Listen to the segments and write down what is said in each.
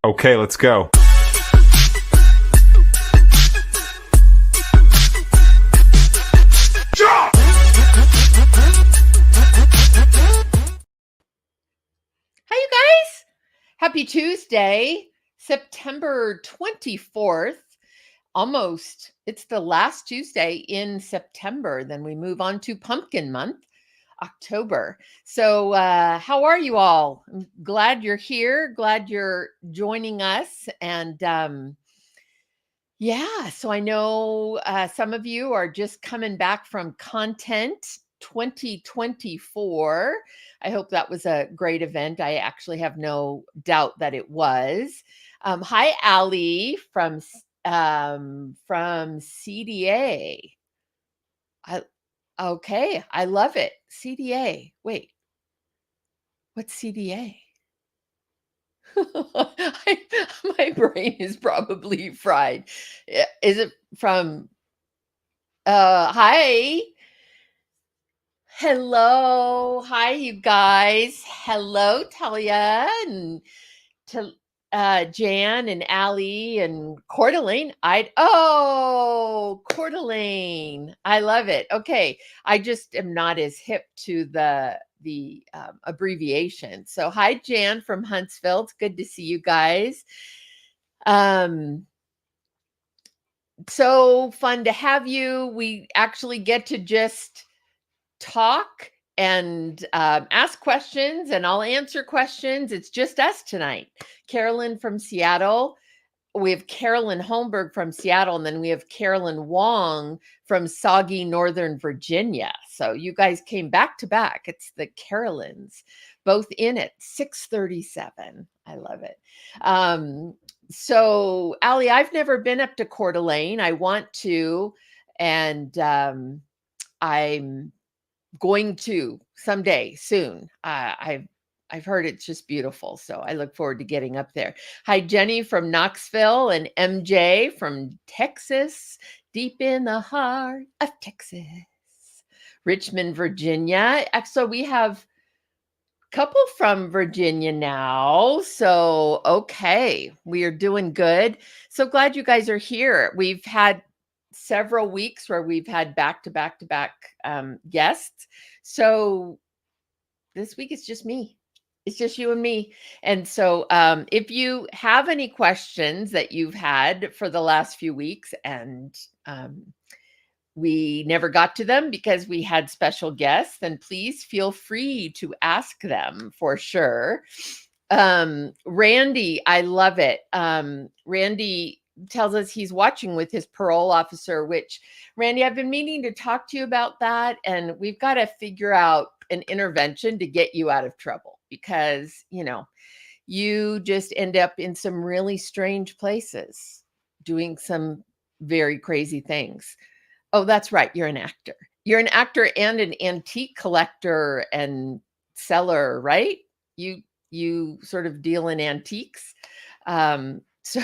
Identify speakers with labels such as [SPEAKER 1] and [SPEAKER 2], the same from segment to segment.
[SPEAKER 1] Okay, let's go.
[SPEAKER 2] Hi, you guys. Happy Tuesday, September 24th. Almost. It's the last Tuesday in September. Then we move on to pumpkin month, October. So, how are you all? I'm glad you're here. Glad you're joining us. And yeah, so I know some of you are just coming back from Content 2024. I hope that was a great event. I actually have no doubt that it was. Hi, Ali from CDA. I okay, I love it. CDA. Wait, what's CDA? My brain is probably fried. Is it from hi. Hello. Hi, you guys. Hello, Talia and to Jan and Allie and Courtelaine. Courtelaine. I love it. Okay. I just am not as hip to the abbreviation. So hi, Jan from Huntsville. It's good to see you guys. Um so fun to have you. We actually get to just talk and ask questions, and I'll answer questions. It's just us tonight. Carolyn from Seattle. We have Carolyn Holmberg from Seattle, and then we have Carolyn Wong from soggy Northern Virginia. So you guys came back to back. It's the Carolyns, both in at 6:37. I love it. So Allie, I've never been up to Coeur d'Alene. I want to, and I'm going to someday soon. I've heard it's just beautiful, so I look forward to getting up there. Hi, Jenny from Knoxville and MJ from Texas, deep in the heart of Texas, Richmond, Virginia. So we have a couple from Virginia now. So okay, we are doing good. So glad you guys are here. We've had several weeks where we've had back to back to back guests. So this week it's just me. It's just you and me. And so if you have any questions that you've had for the last few weeks and we never got to them because we had special guests, then please feel free to ask them for sure. Randy, I love it. Randy tells us he's watching with his parole officer, which, Randy, I've been meaning to talk to you about that. And we've got to figure out an intervention to get you out of trouble because, you just end up in some really strange places doing some very crazy things. Oh, that's right. You're an actor. You're an actor and an antique collector and seller, right? You sort of deal in antiques. So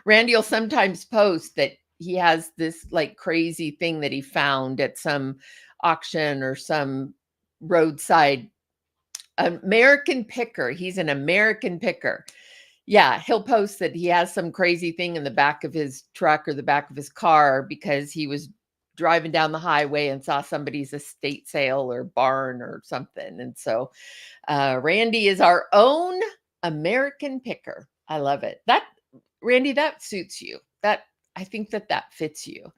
[SPEAKER 2] Randy will sometimes post that he has this like crazy thing that he found at some auction or some roadside American picker. He's an American picker. Yeah, he'll post that he has some crazy thing in the back of his truck or the back of his car because he was driving down the highway and saw somebody's estate sale or barn or something. And so Randy is our own American picker. I love it. Randy, that suits you. I think that fits you.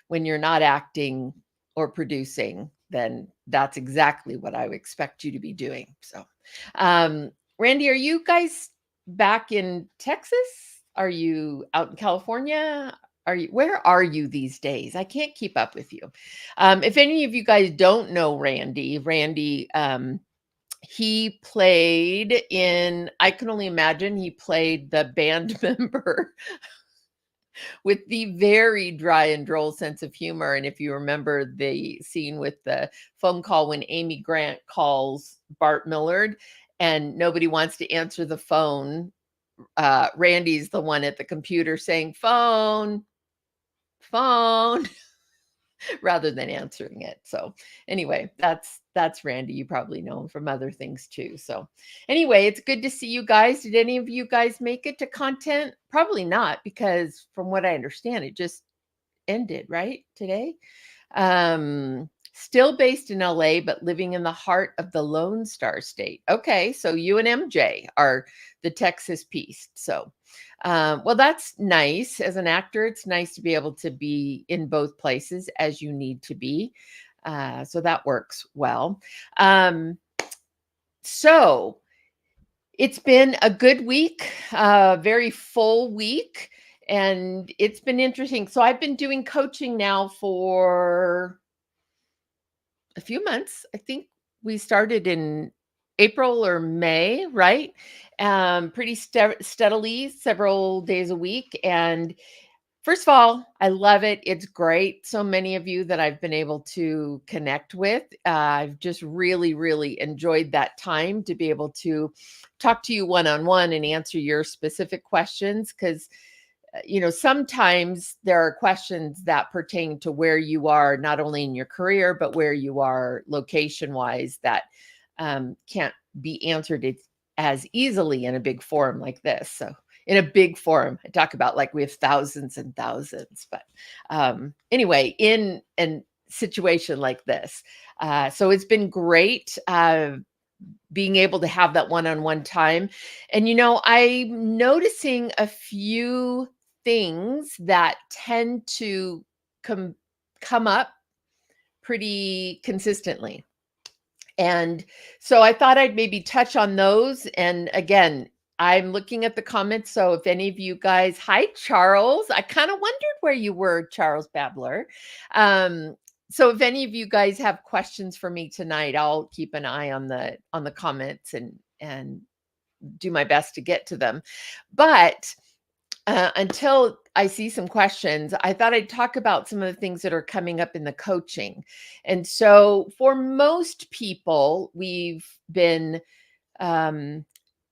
[SPEAKER 2] When you're not acting or producing, then that's exactly what I would expect you to be doing. So, Randy, are you guys back in Texas? Are you out in California? Where are you these days? I can't keep up with you. If any of you guys don't know Randy, he played in, I can only imagine he played the band member with the very dry and droll sense of humor. And if you remember the scene with the phone call when Amy Grant calls Bart Millard and nobody wants to answer the phone, Randy's the one at the computer saying, phone, phone. rather than answering it. So anyway, that's Randy. You probably know him from other things too. So anyway, it's good to see you guys. Did any of you guys make it to content? Probably not, because from what I understand, it just ended right today. Still based in LA, but living in the heart of the Lone Star State. Okay, so you and MJ are the Texas piece. So, well, that's nice. As an actor, it's nice to be able to be in both places as you need to be. So that works well. So it's been a good week, very full week, and it's been interesting. So I've been doing coaching now for a few months. I think we started in April or May, right? Pretty steadily, several days a week. And first of all, I love it. It's great. So many of you that I've been able to connect with. I've just really, really enjoyed that time to be able to talk to you one-on-one and answer your specific questions, because sometimes there are questions that pertain to where you are, not only in your career, but where you are location wise, that can't be answered as easily in a big forum like this. So in a big forum, I talk about like we have thousands and thousands, but anyway, in a situation like this. So it's been great being able to have that one-on-one time. And, I'm noticing a few things that tend to come up pretty consistently. And so I thought I'd maybe touch on those. And again, I'm looking at the comments. So if any of you guys, hi, Charles. I kind of wondered where you were, Charles Babler. So if any of you guys have questions for me tonight, I'll keep an eye on the comments and do my best to get to them. But until I see some questions, I thought I'd talk about some of the things that are coming up in the coaching. And so for most people,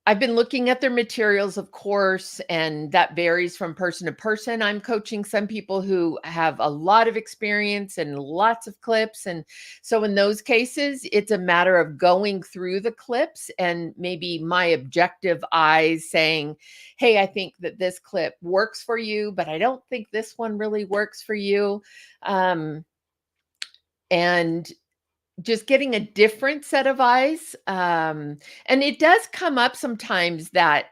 [SPEAKER 2] I've been looking at their materials, of course, and that varies from person to person. I'm coaching some people who have a lot of experience and lots of clips. And so in those cases, it's a matter of going through the clips and maybe my objective eyes saying, hey, I think that this clip works for you, but I don't think this one really works for you. And just getting a different set of eyes. And it does come up sometimes that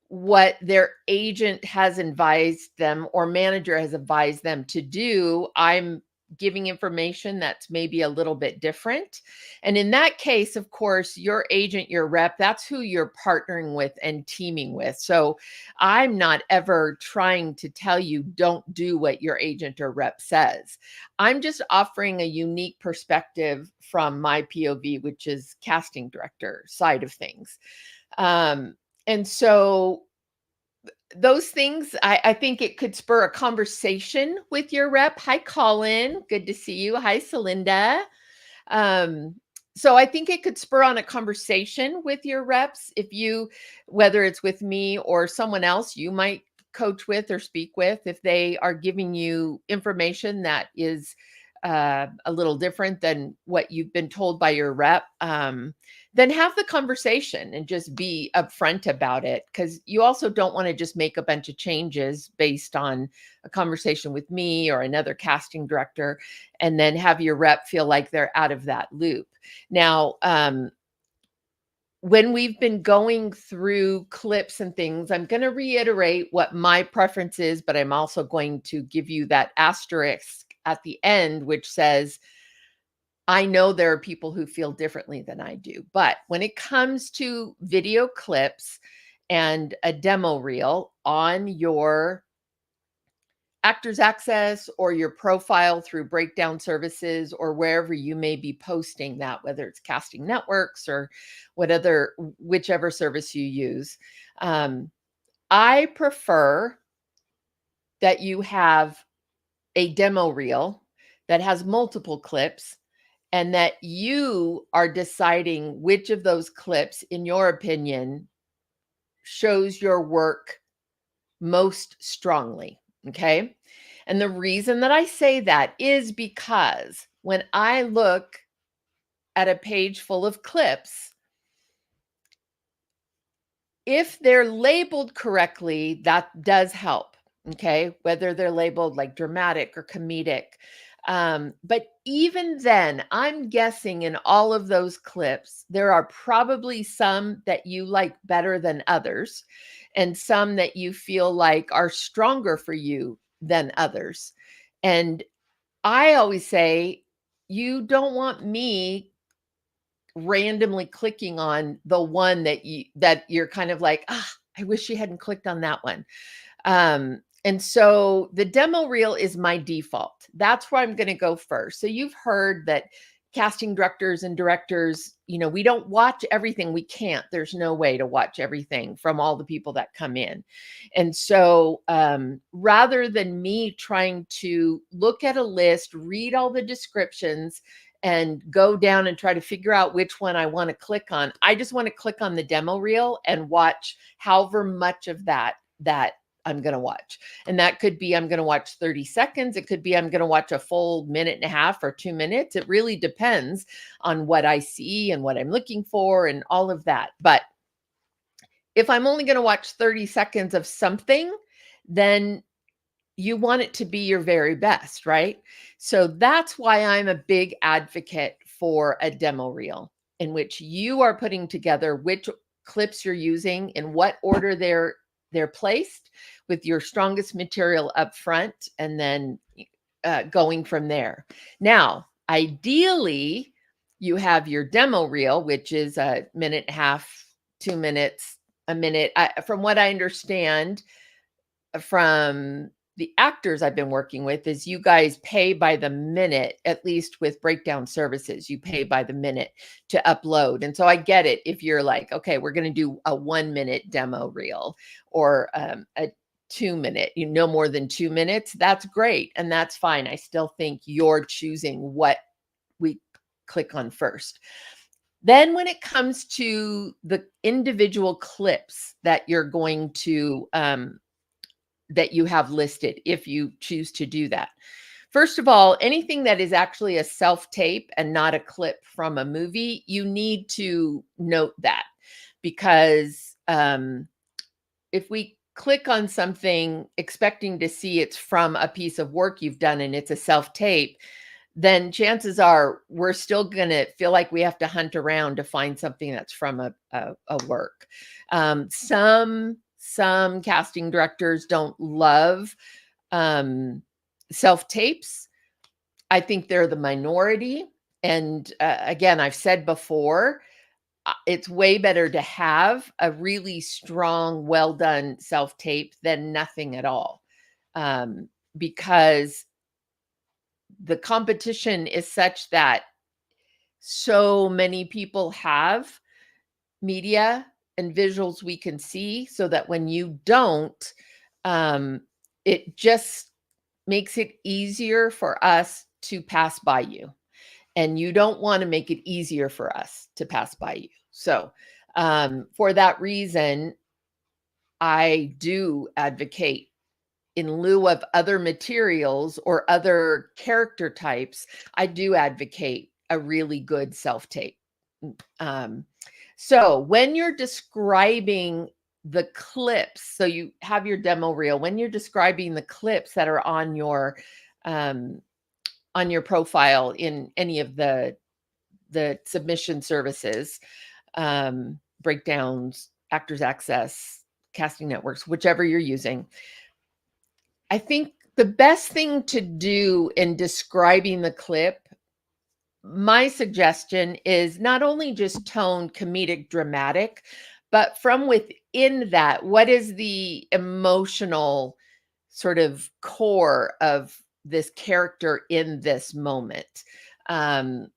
[SPEAKER 2] what their agent has advised them or manager has advised them to do, I'm giving information that's maybe a little bit different. And in that case, of course, your agent, your rep, that's who you're partnering with and teaming with. So I'm not ever trying to tell you don't do what your agent or rep says. I'm just offering a unique perspective from my POV, which is casting director side of things. And so those things, I think it could spur a conversation with your rep. Hi, Colin. Good to see you. Hi, Celinda. So I think it could spur on a conversation with your reps whether it's with me or someone else you might coach with or speak with, if they are giving you information that is a little different than what you've been told by your rep. Then have the conversation and just be upfront about it, because you also don't want to just make a bunch of changes based on a conversation with me or another casting director and then have your rep feel like they're out of that loop. Now, when we've been going through clips and things, I'm going to reiterate what my preference is, but I'm also going to give you that asterisk at the end, which says, I know there are people who feel differently than I do, but when it comes to video clips and a demo reel on your Actors Access or your profile through Breakdown Services or wherever you may be posting that, whether it's Casting Networks or whichever service you use, I prefer that you have a demo reel that has multiple clips, and that you are deciding which of those clips, in your opinion, shows your work most strongly. Okay. And the reason that I say that is because when I look at a page full of clips, if they're labeled correctly, that does help. Okay. Whether they're labeled like dramatic or comedic. But even then, I'm guessing in all of those clips, there are probably some that you like better than others, and some that you feel like are stronger for you than others. And I always say, you don't want me randomly clicking on the one that you're kind of like, ah, I wish you hadn't clicked on that one. And so the demo reel is my default. That's where I'm going to go first. So you've heard that casting directors and directors, we don't watch everything. We can't. There's no way to watch everything from all the people that come in. And so rather than me trying to look at a list, read all the descriptions, and go down and try to figure out which one I want to click on, I just want to click on the demo reel and watch however much of that I'm going to watch. And that could be, I'm going to watch 30 seconds. It could be, I'm going to watch a full minute and a half or 2 minutes. It really depends on what I see and what I'm looking for and all of that. But if I'm only going to watch 30 seconds of something, then you want it to be your very best, right? So that's why I'm a big advocate for a demo reel in which you are putting together which clips you're using, in what order they're placed, with your strongest material up front, and then going from there. Now, ideally, you have your demo reel, which is a minute and a half, 2 minutes, a minute. From what I understand from the actors I've been working with, is you guys pay by the minute, at least with breakdown services, you pay by the minute to upload. And so I get it. If you're like, okay, we're going to do a 1 minute demo reel, or a 2 minute, no more than 2 minutes, that's great. And that's fine. I still think you're choosing what we click on first. Then when it comes to the individual clips that you're going to, that you have listed, if you choose to do that. First of all, anything that is actually a self-tape and not a clip from a movie, you need to note that, because if we click on something expecting to see it's from a piece of work you've done and it's a self-tape, then chances are we're still going to feel like we have to hunt around to find something that's from a work. Some casting directors don't love self-tapes. I think they're the minority. And again, I've said before, it's way better to have a really strong, well done self-tape than nothing at all, because the competition is such that so many people have media and visuals we can see, so that when you don't, it just makes it easier for us to pass by you. And you don't want to make it easier for us to pass by you. So for that reason, I do advocate, in lieu of other materials or other character types, I do advocate a really good self-tape. So when you're describing the clips, so you have your demo reel, when you're describing the clips that are on your profile in any of the submission services, breakdowns, Actors Access, casting networks, whichever you're using, I think the best thing to do in describing the clip, my suggestion is not only just tone, comedic, dramatic, but from within that, what is the emotional sort of core of this character in this moment? Again,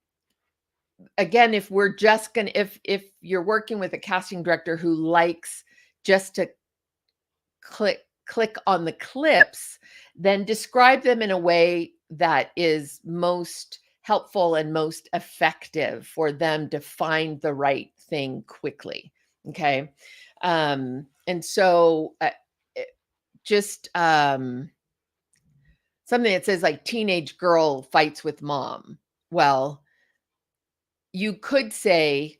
[SPEAKER 2] if we're just going to, if you're working with a casting director who likes just to click on the clips, then describe them in a way that is most helpful and most effective for them to find the right thing quickly. Okay. And so just something that says like teenage girl fights with mom. Well, you could say,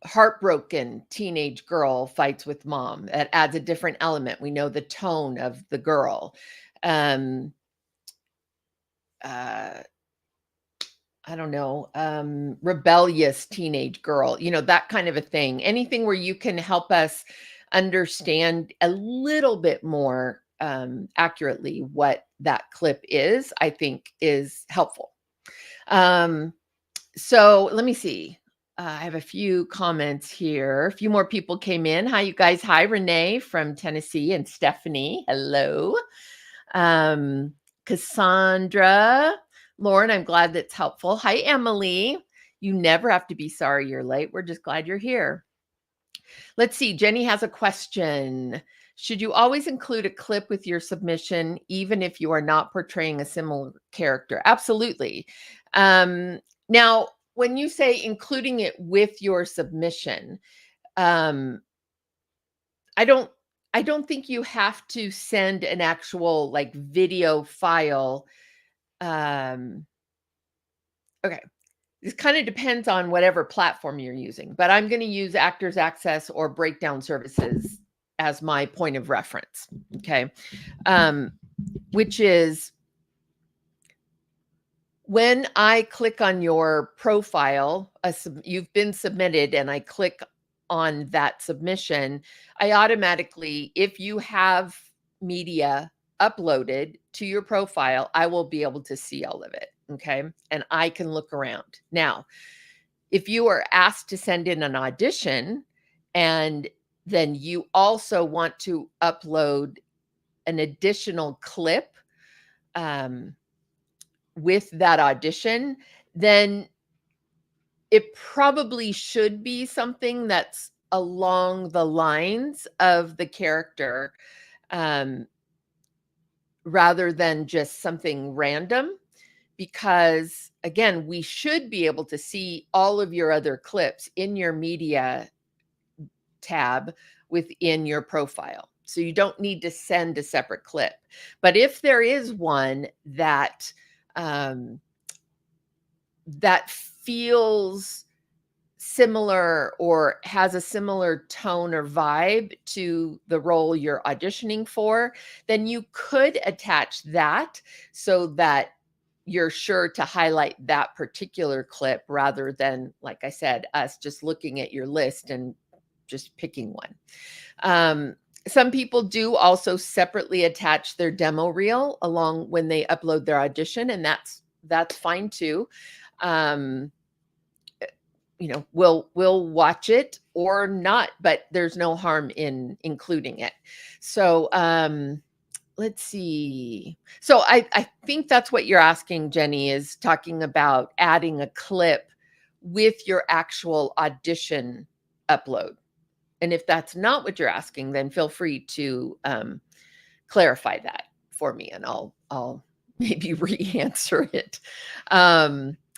[SPEAKER 2] heartbroken teenage girl fights with mom. That adds a different element. We know the tone of the girl. Um, I don't know, rebellious teenage girl, that kind of a thing. Anything where you can help us understand a little bit more accurately what that clip is, I think is helpful. So let me see. I have a few comments here. A few more people came in. Hi, you guys. Hi, Renee from Tennessee and Stephanie. Hello. Cassandra, Lauren, I'm glad that's helpful. Hi, Emily. You never have to be sorry you're late. We're just glad you're here. Let's see. Jenny has a question. Should you always include a clip with your submission, even if you are not portraying a similar character? Absolutely. Now, when you say including it with your submission, I don't think you have to send an actual like video file. Okay. This kind of depends on whatever platform you're using, but I'm going to use Actors Access or Breakdown Services as my point of reference. Okay. Which is when I click on your profile, you've been submitted, and I click on that submission, I automatically, if you have media uploaded to your profile, I will be able to see all of it. Okay. And I can look around. Now, if you are asked to send in an audition and then you also want to upload an additional clip with that audition, then it probably should be something that's along the lines of the character, rather than just something random. Because again, we should be able to see all of your other clips in your media tab within your profile. So you don't need to send a separate clip. But if there is one that that feels similar or has a similar tone or vibe to the role you're auditioning for, then you could attach that so that you're sure to highlight that particular clip rather than, like I said, us just looking at your list and just picking one. Some people do also separately attach their demo reel along when they upload their audition, and that's fine too. We'll watch it or not, but there's no harm in including it. So let's see. So I think that's what you're asking, Jenny, is talking about adding a clip with your actual audition upload. And if that's not what you're asking, then feel free to clarify that for me, and I'll maybe re-answer it.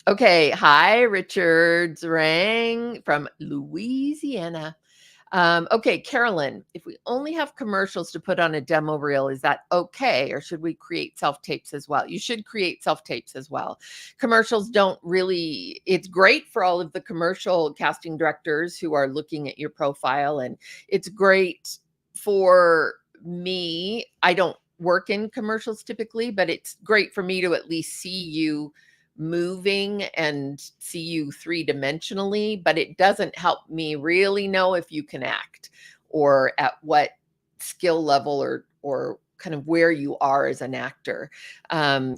[SPEAKER 2] Okay. Hi, Richard Zerang from Louisiana. Okay, Carolyn, if we only have commercials to put on a demo reel, is that okay? Or should we create self-tapes as well? You should create self-tapes as well. Commercials don't really, it's great for all of the commercial casting directors who are looking at your profile, and it's great for me. I don't work in commercials typically, but it's great for me to at least see you moving and see you three-dimensionally, but it doesn't help me really know if you can act or at what skill level or kind of where you are as an actor.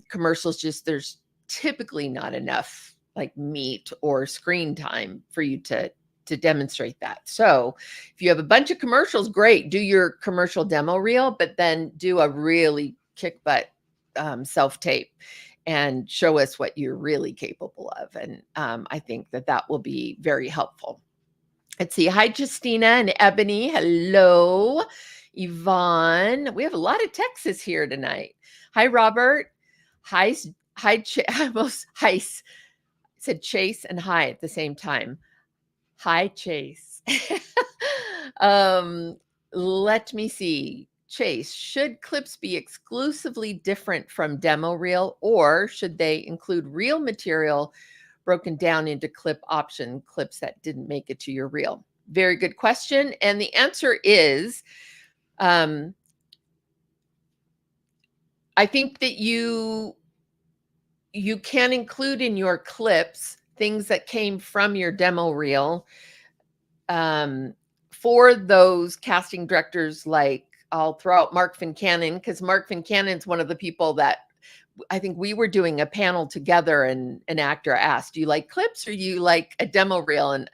[SPEAKER 2] Commercials, just there's typically not enough like meat or screen time for you to demonstrate that. So if you have a bunch of commercials, great, do your commercial demo reel, but then do a really kick butt self-tape and show us what you're really capable of. And I think that will be very helpful. Let's see. Hi, Justina and Ebony. Hello, Yvonne. We have a lot of Texas here tonight. Hi, Robert. Hi, almost hi. Said Chase and hi at the same time. Hi, Chase. Let me see. Chase, should clips be exclusively different from demo reel, or should they include real material broken down into clip option clips that didn't make it to your reel? Very good question. And the answer is, I think that you can include in your clips things that came from your demo reel. For those casting directors, like I'll throw out Mark Fincannon, because Mark Fincannon's one of the people that I think we were doing a panel together, and an actor asked, do you like clips or you like a demo reel? And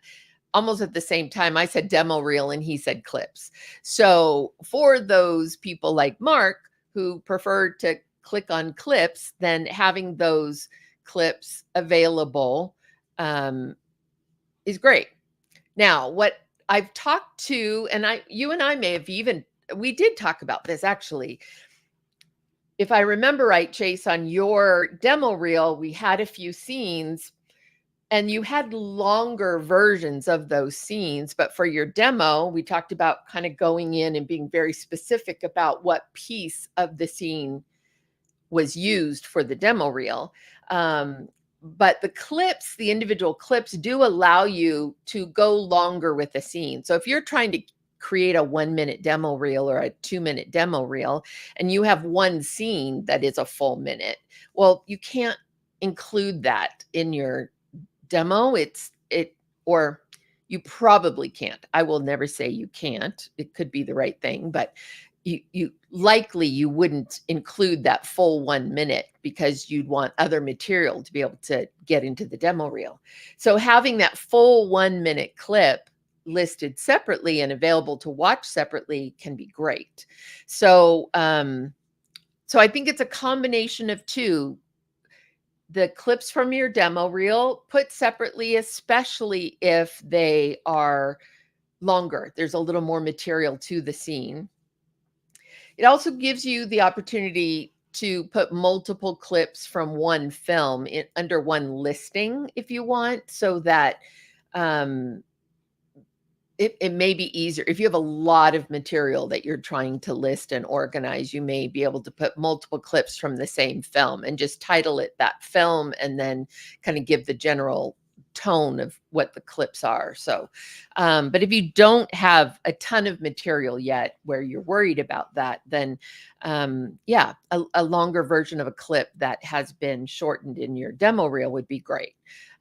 [SPEAKER 2] almost at the same time, I said demo reel and he said clips. So for those people like Mark who prefer to click on clips, then having those clips available is great. Now, what I've talked to, and you and I may have even, we did talk about this actually. If I remember right, Chase, on your demo reel, we had a few scenes and you had longer versions of those scenes. But for your demo, we talked about kind of going in and being very specific about what piece of the scene was used for the demo reel. But the clips, the individual clips, do allow you to go longer with the scene. So if you're trying to create a 1-minute demo reel or a 2-minute demo reel, and you have one scene that is a full minute, well, you can't include that in your demo. Or you probably can't. I will never say you can't. It could be the right thing, but you likely you wouldn't include that full 1 minute because you'd want other material to be able to get into the demo reel. So having that full 1 minute clip listed separately and available to watch separately can be great. So so I think it's a combination of two. The clips from your demo reel put separately, especially if they are longer. There's a little more material to the scene. It also gives you the opportunity to put multiple clips from one film under one listing if you want, so that it may be easier. If you have a lot of material that you're trying to list and organize, you may be able to put multiple clips from the same film and just title it that film, and then kind of give the general tone of what the clips are. So, but if you don't have a ton of material yet where you're worried about that, then yeah, a longer version of a clip that has been shortened in your demo reel would be great.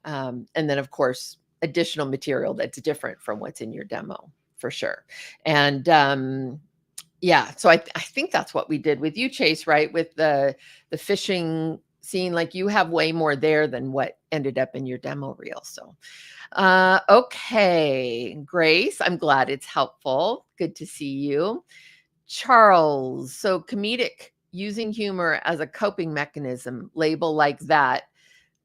[SPEAKER 2] And then, of course, additional material that's different from what's in your demo, for sure. And yeah, so I think that's what we did with you, Chase, right? With the fishing scene, like you have way more there than what ended up in your demo reel. So okay, Grace, I'm glad it's helpful. Good to see you. Charles, so comedic, using humor as a coping mechanism, label like that.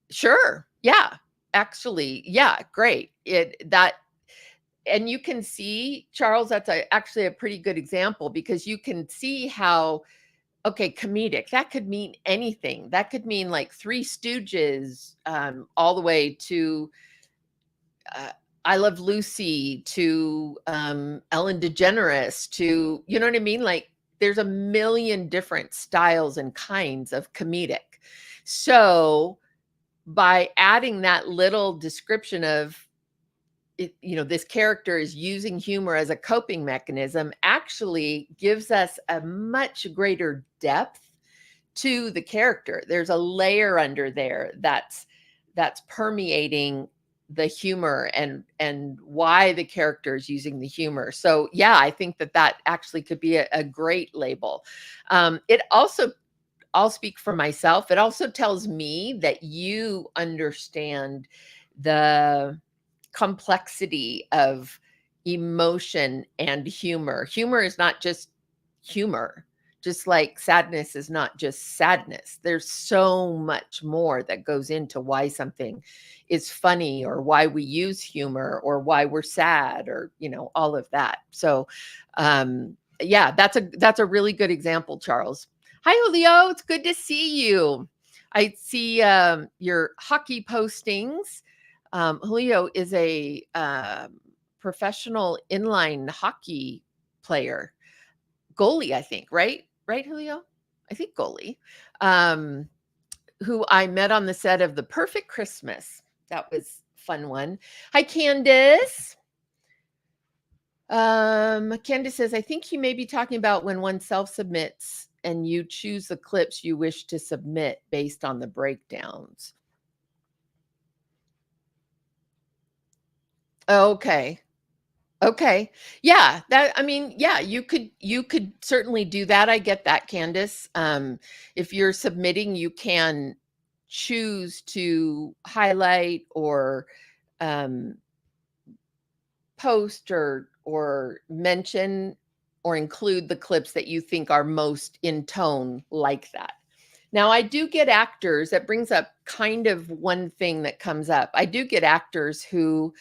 [SPEAKER 2] Sure. Yeah. Actually, yeah, great. And you can see, Charles, that's actually a pretty good example, because you can see how, okay, comedic, that could mean anything. That could mean like Three Stooges, all the way to I Love Lucy, to Ellen DeGeneres, to, you know what I mean? Like there's a million different styles and kinds of comedic. So by adding that little description of it, this character is using humor as a coping mechanism, actually gives us a much greater depth to the character. There's a layer under there that's permeating the humor and why the character is using the humor. So yeah, I think that actually could be a great label. It also, I'll speak for myself, it also tells me that you understand the complexity of emotion and humor. Humor is not just humor, just like sadness is not just sadness. There's so much more that goes into why something is funny, or why we use humor, or why we're sad, or all of that. So yeah, that's a really good example, Charles. Hi, Julio. It's good to see you. I see your hockey postings. Julio is a professional inline hockey player, goalie, I think, right? Right, Julio? I think goalie, um, who I met on the set of The Perfect Christmas. That was a fun one. Hi, Candace. Candace says, I think you may be talking about when one self-submits and you choose the clips you wish to submit based on the breakdowns. Okay. Okay. Yeah, yeah, you could certainly do that. I get that, Candace. If you're submitting, you can choose to highlight or um, post or mention or include the clips that you think are most in tone like that. Now, I do get actors, that brings up kind of one thing that comes up. I do get actors who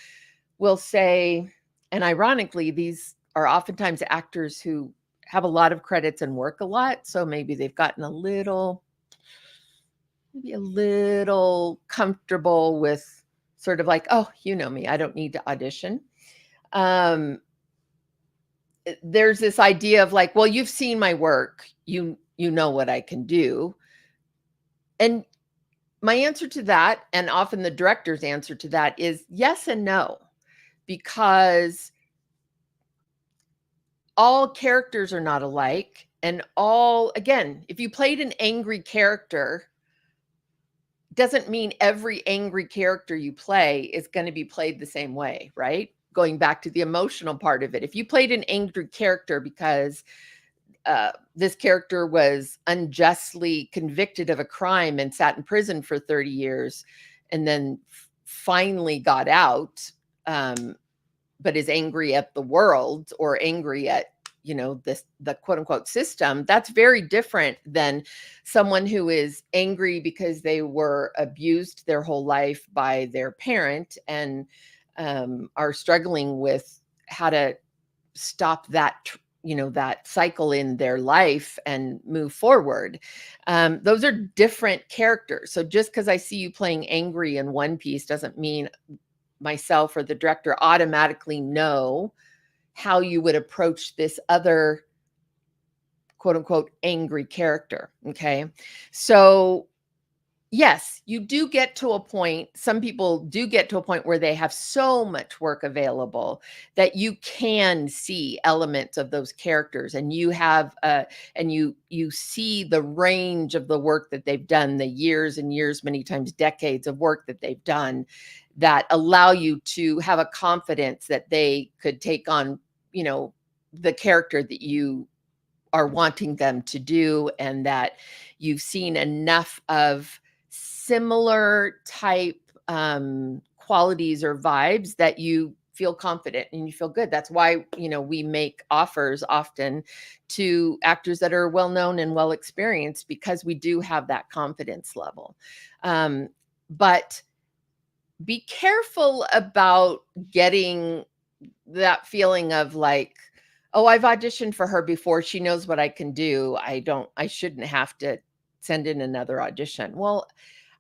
[SPEAKER 2] will say, and ironically, these are oftentimes actors who have a lot of credits and work a lot. So maybe they've gotten maybe a little comfortable with sort of like, oh, you know me, I don't need to audition. There's this idea of like, well, you've seen my work, you know what I can do. And my answer to that, and often the director's answer to that, is yes and no, because all characters are not alike. And again, if you played an angry character, doesn't mean every angry character you play is going to be played the same way, right? Going back to the emotional part of it. If you played an angry character because this character was unjustly convicted of a crime and sat in prison for 30 years and then finally got out, but is angry at the world or angry at the quote unquote system, that's very different than someone who is angry because they were abused their whole life by their parent and are struggling with how to stop that that cycle in their life and move forward. Those are different characters. So just because I see you playing angry in one piece doesn't mean myself or the director automatically know how you would approach this other quote unquote angry character. Okay. So yes, you do get to a point, some people do get to a point where they have so much work available that you can see elements of those characters, and you have and you see the range of the work that they've done, the years and years, many times decades of work that they've done, that allow you to have a confidence that they could take on, the character that you are wanting them to do, and that you've seen enough of similar type qualities or vibes that you feel confident and you feel good. That's why, we make offers often to actors that are well known and well experienced, because we do have that confidence level. But be careful about getting that feeling of like, oh, I've auditioned for her before, she knows what I can do, I shouldn't have to send in another audition. Well,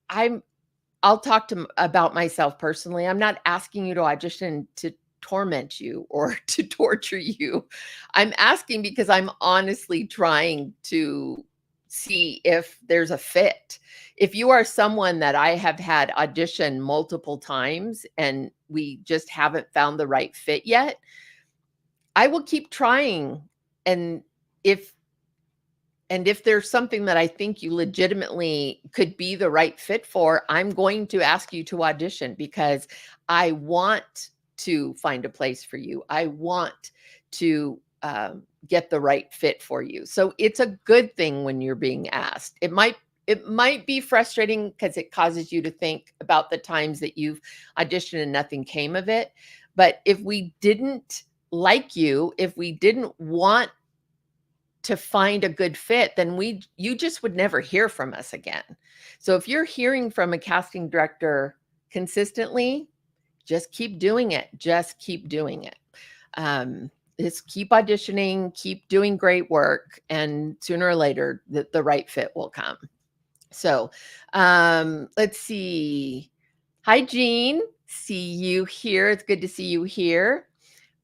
[SPEAKER 2] I'll talk about myself personally. I'm not asking you to audition to torment you or to torture you. I'm asking because I'm honestly trying to see if there's a fit. If you are someone that I have had audition multiple times and we just haven't found the right fit yet, I will keep trying. And if there's something that I think you legitimately could be the right fit for, I'm going to ask you to audition, because I want to find a place for you. I want to get the right fit for you. So it's a good thing when you're being asked. It might be frustrating because it causes you to think about the times that you've auditioned and nothing came of it. But if we didn't like you, if we didn't want to find a good fit, then you just would never hear from us again. So if you're hearing from a casting director consistently, just keep doing it. Just keep doing it. Just keep auditioning, keep doing great work, and sooner or later the right fit will come. So let's see. Hi, Jean. See you here. It's good to see you here.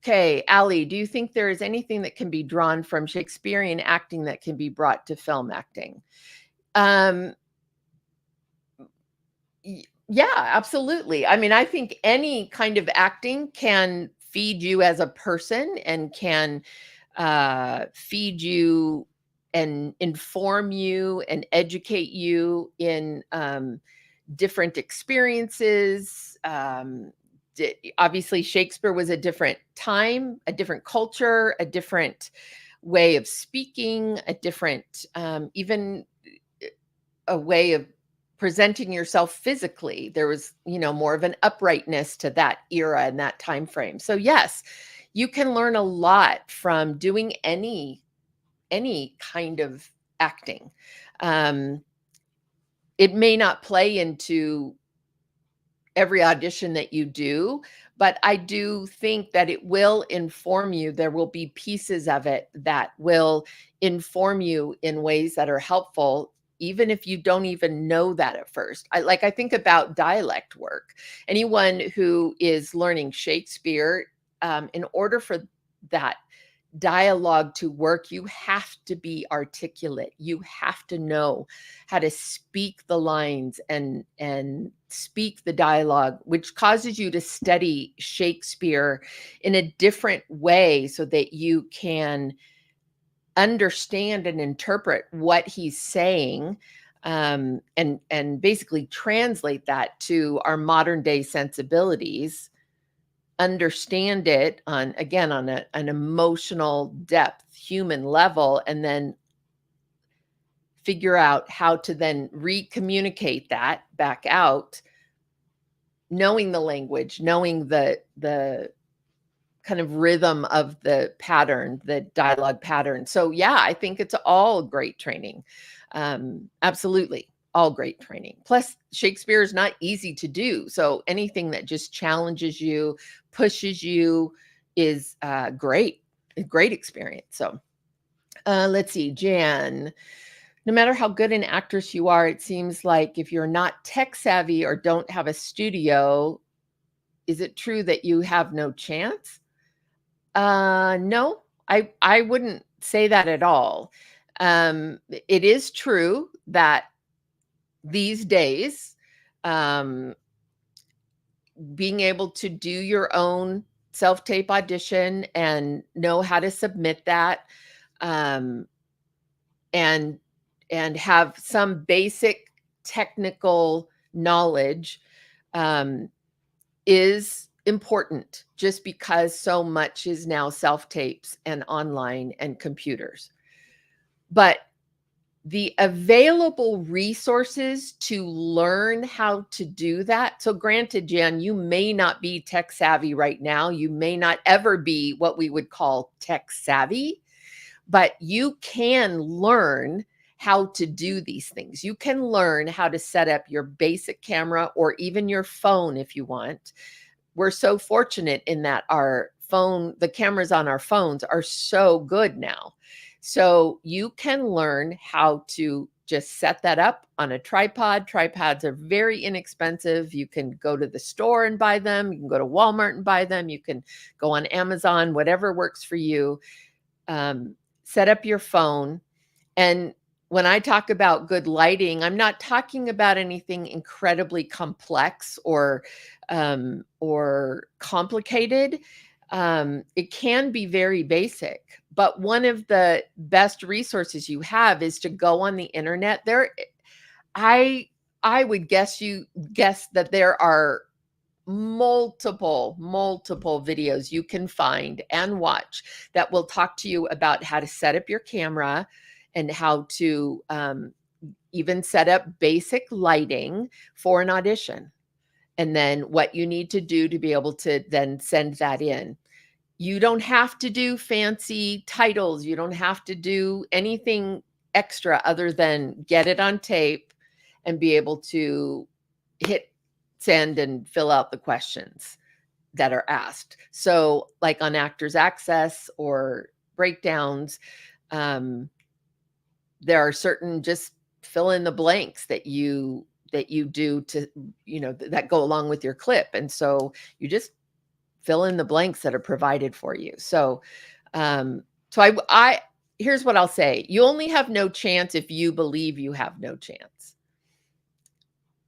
[SPEAKER 2] Okay, Ali, do you think there is anything that can be drawn from Shakespearean acting that can be brought to film acting? Um, yeah, absolutely. I mean, I think any kind of acting can feed you as a person and can feed you and inform you and educate you in different experiences. Obviously, Shakespeare was a different time, a different culture, a different way of speaking, a different, even a way of presenting yourself physically. There was, more of an uprightness to that era and that time frame. So yes, you can learn a lot from doing any kind of acting. Um, it may not play into every audition that you do, but I do think that it will inform you. There will be pieces of it that will inform you in ways that are helpful, even if you don't even know that at first. I think about dialect work. Anyone who is learning Shakespeare, in order for that dialogue to work, you have to be articulate. You have to know how to speak the lines and speak the dialogue, which causes you to study Shakespeare in a different way so that you can understand and interpret what he's saying, and basically translate that to our modern day sensibilities, understand it on, again, on an emotional depth, human level, and then figure out how to then re-communicate that back out, knowing the language, knowing the kind of rhythm of the pattern, the dialogue pattern. So yeah, I think it's all great training. Absolutely. All great training. Plus, Shakespeare is not easy to do. So anything that just challenges you, pushes you is great, a great experience. So let's see, Jan. No matter how good an actress you are, it seems like if you're not tech savvy or don't have a studio, is it true that you have no chance? No, I wouldn't say that at all. It is true that these days, um, being able to do your own self-tape audition and know how to submit that, um, and have some basic technical knowledge, um, is important, just because so much is now self-tapes and online and computers. But the available resources to learn how to do that. So granted, Jan, you may not be tech savvy right now. You may not ever be what we would call tech savvy, but you can learn how to do these things. You can learn how to set up your basic camera or even your phone if you want. We're so fortunate in that the cameras on our phones are so good now. So you can learn how to just set that up on a tripod. Tripods are very inexpensive. You can go to the store and buy them. You can go to Walmart and buy them. You can go on Amazon, whatever works for you. Set up your phone. And when I talk about good lighting, I'm not talking about anything incredibly complex or complicated. It can be very basic, but one of the best resources you have is to go on the internet. I I would guess that there are multiple videos you can find and watch that will talk to you about how to set up your camera and how to even set up basic lighting for an audition, and then what you need to do to be able to then send that in. You don't have to do fancy titles. You don't have to do anything extra other than get it on tape and be able to hit send and fill out the questions that are asked. So, like on Actors Access or breakdowns, um, there are certain just fill in the blanks that you do to, that go along with your clip. And so you just fill in the blanks that are provided for you. So, I here's what I'll say. You only have no chance if you believe you have no chance.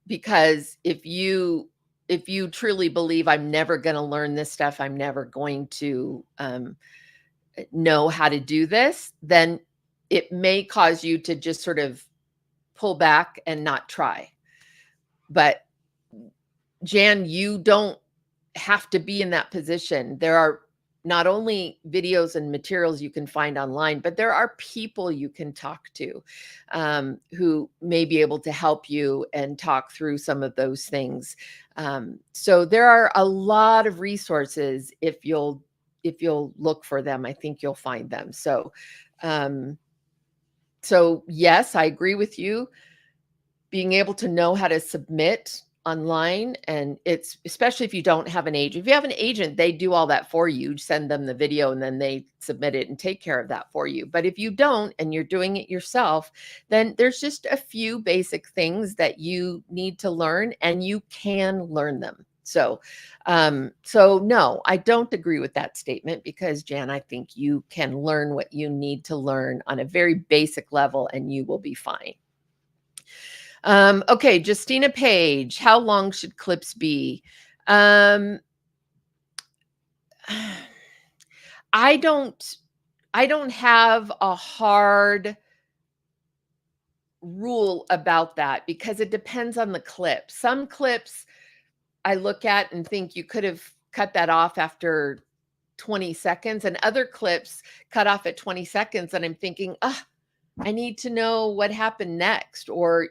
[SPEAKER 2] Because if you truly believe I'm never going to learn this stuff, I'm never going to know how to do this, then it may cause you to just sort of pull back and not try. But Jan, you don't have to be in that position. There are not only videos and materials you can find online, but there are people you can talk to who may be able to help you and talk through some of those things. So there are a lot of resources. If you'll look for them, I think you'll find them. So yes, I agree with you. Being able to know how to submit online, and it's especially if you don't have an agent. If you have an agent, they do all that for you. Send them the video and then they submit it and take care of that for you. But if you don't and you're doing it yourself, then there's just a few basic things that you need to learn, and you can learn them. So no, I don't agree with that statement, because Jan, I think you can learn what you need to learn on a very basic level and you will be fine. Okay, Justina Page, how long should clips be? I don't have a hard rule about that, because it depends on the clip. Some clips I look at and think you could have cut that off after 20 seconds, and other clips cut off at 20 seconds and I'm thinking, I need to know what happened next. Or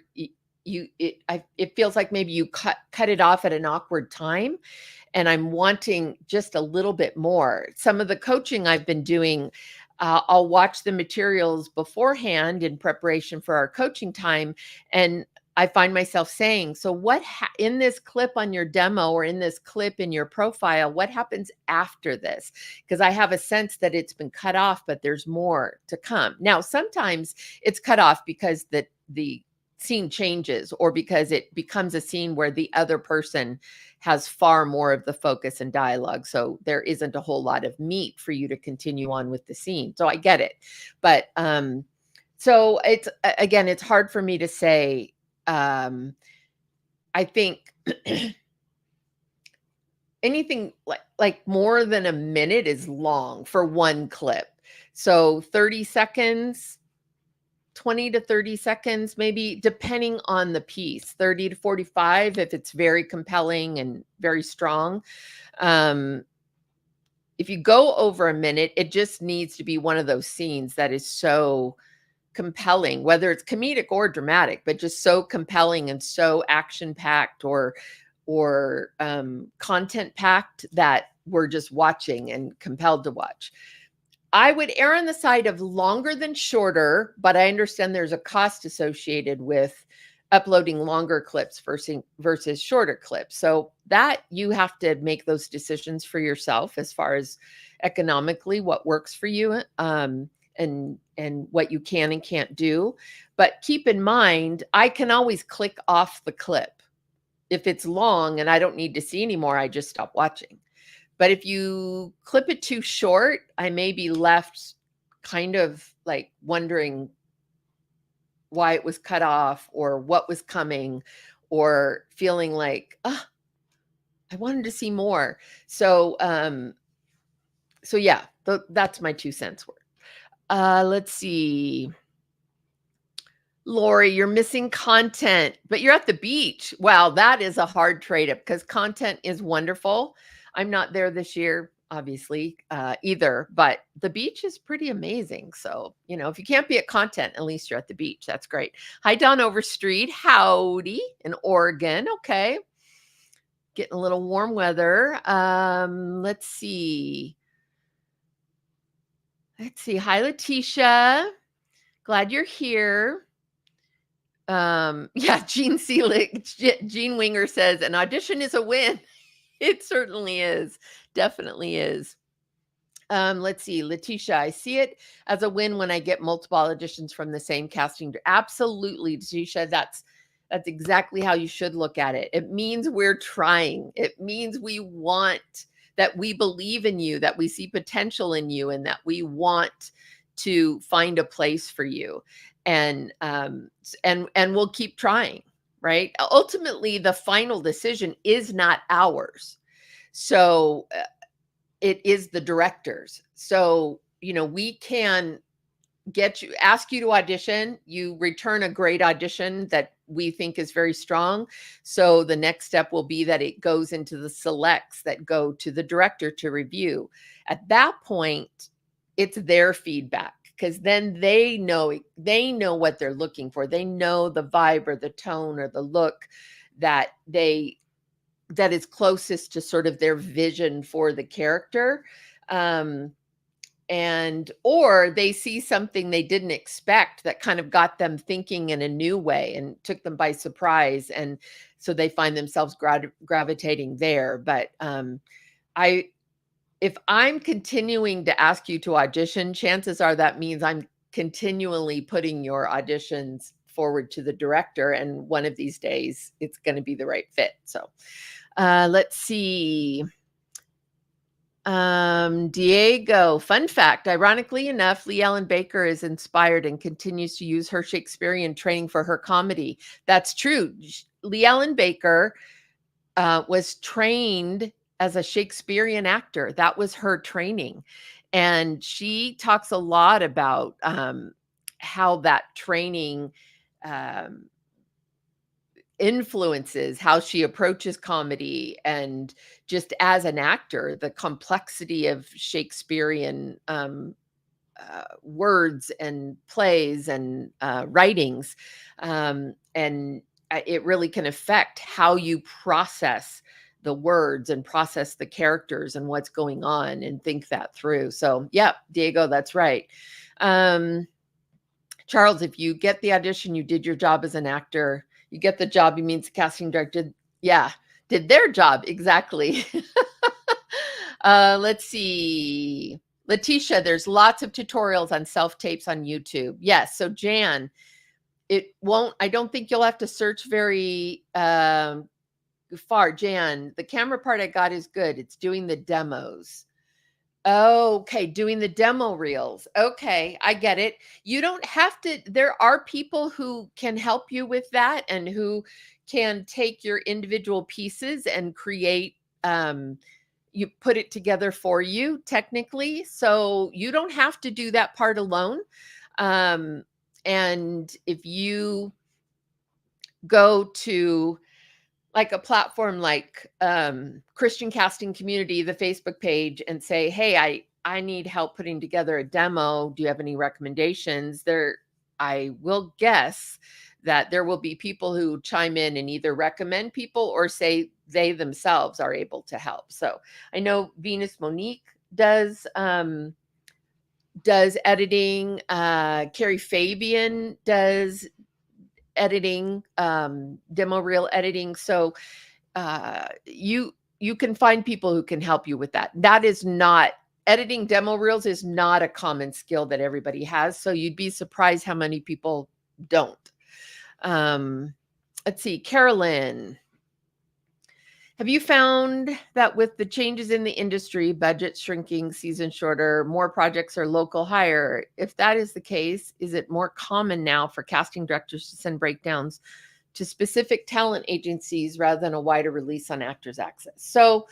[SPEAKER 2] it feels like maybe you cut it off at an awkward time, and I'm wanting just a little bit more. Some of the coaching I've been doing, I'll watch the materials beforehand in preparation for our coaching time, and I find myself saying, so what in this clip on your demo, or in this clip in your profile, what happens after this? Because I have a sense that it's been cut off, but there's more to come. Now, sometimes it's cut off because the scene changes, or because it becomes a scene where the other person has far more of the focus and dialogue. So there isn't a whole lot of meat for you to continue on with the scene. So I get it. But so it's, again, it's hard for me to say. I think anything like more than a minute is long for one clip. So 30 seconds, 20 to 30 seconds, maybe, depending on the piece, 30 to 45 if it's very compelling and very strong. If you go over a minute, it just needs to be one of those scenes that is so compelling, whether it's comedic or dramatic, but just so compelling and so action-packed or content-packed that we're just watching and compelled to watch. I would err on the side of longer than shorter, but I understand there's a cost associated with uploading longer clips versus shorter clips. So that you have to make those decisions for yourself as far as economically what works for you, and what you can and can't do. But keep in mind, I can always click off the clip. If it's long and I don't need to see anymore, I just stop watching. But if you clip it too short, I may be left kind of like wondering why it was cut off, or what was coming, or feeling like, I wanted to see more. So, so yeah, that's my 2 cents worth. Let's see. Lori, you're missing content, but you're at the beach. Wow, that is a hard trade-up, because content is wonderful. I'm not there this year, obviously, either, but the beach is pretty amazing. So, if you can't be at content, at least you're at the beach. That's great. Hi, Don Overstreet. Howdy in Oregon. Okay. Getting a little warm weather. Let's see. Hi, Letitia. Glad you're here. Yeah, Gene Seelig, Gene Winger says an audition is a win. It certainly is. Definitely is. Let's see, Letitia, I see it as a win when I get multiple auditions from the same casting. Absolutely, Letitia, that's exactly how you should look at it. It means we're trying. It means we want that we believe in you, that we see potential in you, and that we want to find a place for you. And we'll keep trying, right? Ultimately, the final decision is not ours. So it is the director's. So, we can ask you to audition. You return a great audition that we think is very strong. So the next step will be that it goes into the selects that go to the director to review. At that point, it's their feedback, because then they know what they're looking for. They know the vibe or the tone or the look that is closest to sort of their vision for the character. Or they see something they didn't expect that kind of got them thinking in a new way and took them by surprise. And so they find themselves gravitating there. But if I'm continuing to ask you to audition, chances are that means I'm continually putting your auditions forward to the director. And one of these days, it's going to be the right fit. So let's see. Diego, fun fact, ironically enough, Lee Ellen Baker is inspired and continues to use her Shakespearean training for her comedy. That's true. Lee Ellen Baker was trained as a Shakespearean actor. That was her training. And she talks a lot about how that training influences how she approaches comedy, and just as an actor, the complexity of Shakespearean words and plays and writings. And it really can affect how you process the words and process the characters and what's going on and think that through. So yeah, Diego, that's right. Charles, if you get the audition, you did your job as an actor. You get the job, it means the casting director did their job. Exactly. Let's see. Letitia, there's lots of tutorials on self-tapes on YouTube. Yes. So Jan, I don't think you'll have to search very far. Jan, the camera part I got is good. It's doing the demos. Okay, doing the demo reels. Okay, I get it. You don't have to, there are people who can help you with that and who can take your individual pieces and create, you put it together for you technically. So you don't have to do that part alone. And if you go to like a platform like Christian Casting Community, the Facebook page, and say, hey, I need help putting together a demo. Do you have any recommendations? I will guess that there will be people who chime in and either recommend people or say they themselves are able to help. So I know Venus Monique does editing. Carrie Fabian does editing, demo reel editing. So you can find people who can help you with that. That is not, editing demo reels is not a common skill that everybody has. So you'd be surprised how many people don't. Let's see, Carolyn. Have you found that with the changes in the industry, budget shrinking, season shorter, more projects are local hire? If that is the case, is it more common now for casting directors to send breakdowns to specific talent agencies rather than a wider release on Actors Access? So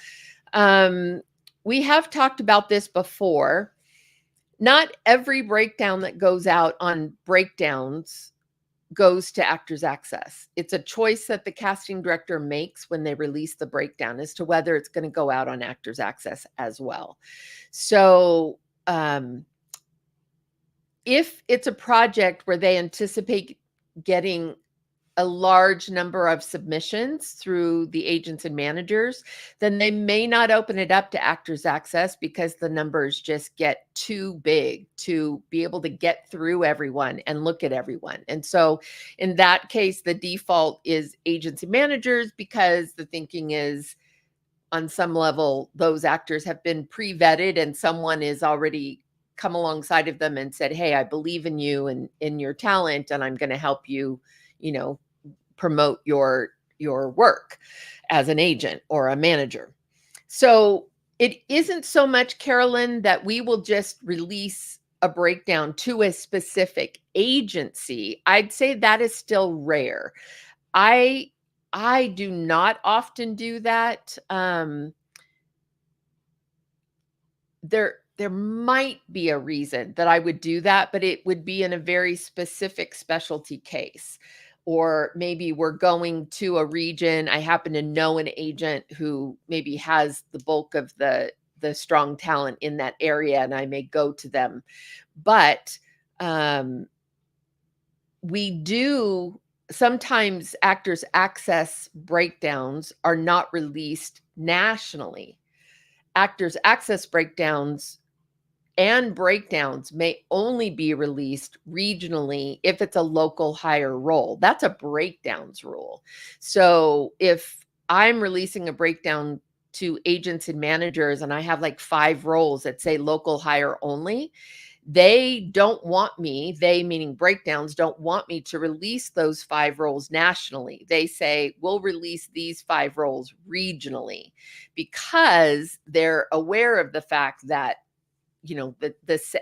[SPEAKER 2] we have talked about this before. Not every breakdown that goes out on breakdowns goes to Actors Access. It's a choice that the casting director makes when they release the breakdown as to whether it's going to go out on Actors Access as well. So if it's a project where they anticipate getting a large number of submissions through the agents and managers, then they may not open it up to Actors Access because the numbers just get too big to be able to get through everyone and look at everyone. And so in that case, the default is agents and managers, because the thinking is on some level, those actors have been pre-vetted and someone is already come alongside of them and said, hey, I believe in you and in your talent, and I'm going to help you, promote your work as an agent or a manager. So It isn't so much, Carolyn, that we will just release a breakdown to a specific agency. I'd say that is still rare. I do not often do that. There might be a reason that I would do that, but it would be in a very specific specialty case. Or maybe we're going to a region. I happen to know an agent who maybe has the bulk of the strong talent in that area, and I may go to them. But we do sometimes Actors Access breakdowns are not released nationally. Actors Access breakdowns and breakdowns may only be released regionally if it's a local hire role. That's a breakdowns rule. So if I'm releasing a breakdown to agents and managers and I have like 5 roles that say local hire only, they don't want me, they meaning breakdowns, don't want me to release those 5 roles nationally. They say, we'll release these 5 roles regionally, because they're aware of the fact that, you know,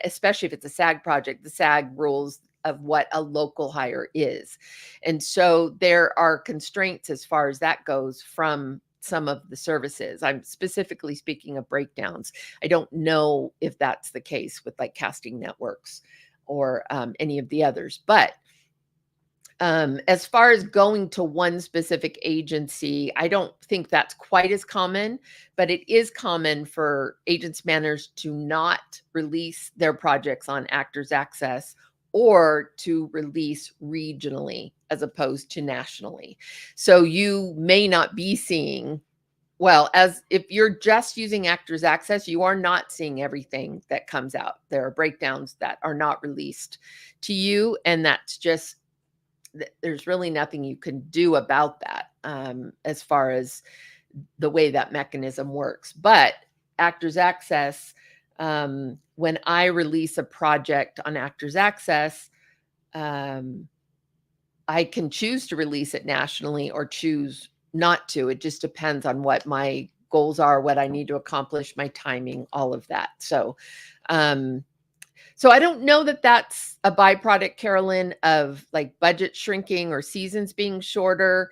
[SPEAKER 2] especially if it's a SAG project, the SAG rules of what a local hire is. And so there are constraints as far as that goes from some of the services. I'm specifically speaking of breakdowns. I don't know if that's the case with like casting networks or any of the others, but as far as going to one specific agency, I don't think that's quite as common, but it is common for agents managers to not release their projects on Actors Access or to release regionally as opposed to nationally. So you may not be seeing, well, as if you're just using Actors Access, you are not seeing everything that comes out. There are breakdowns that are not released to you, and that's just, there's really nothing you can do about that as far as the way that mechanism works. But Actors Access, when I release a project on Actors Access, I can choose to release it nationally or choose not to. It just depends on what my goals are, what I need to accomplish, my timing, all of that. So I don't know that that's a byproduct, Carolyn, of like budget shrinking or seasons being shorter.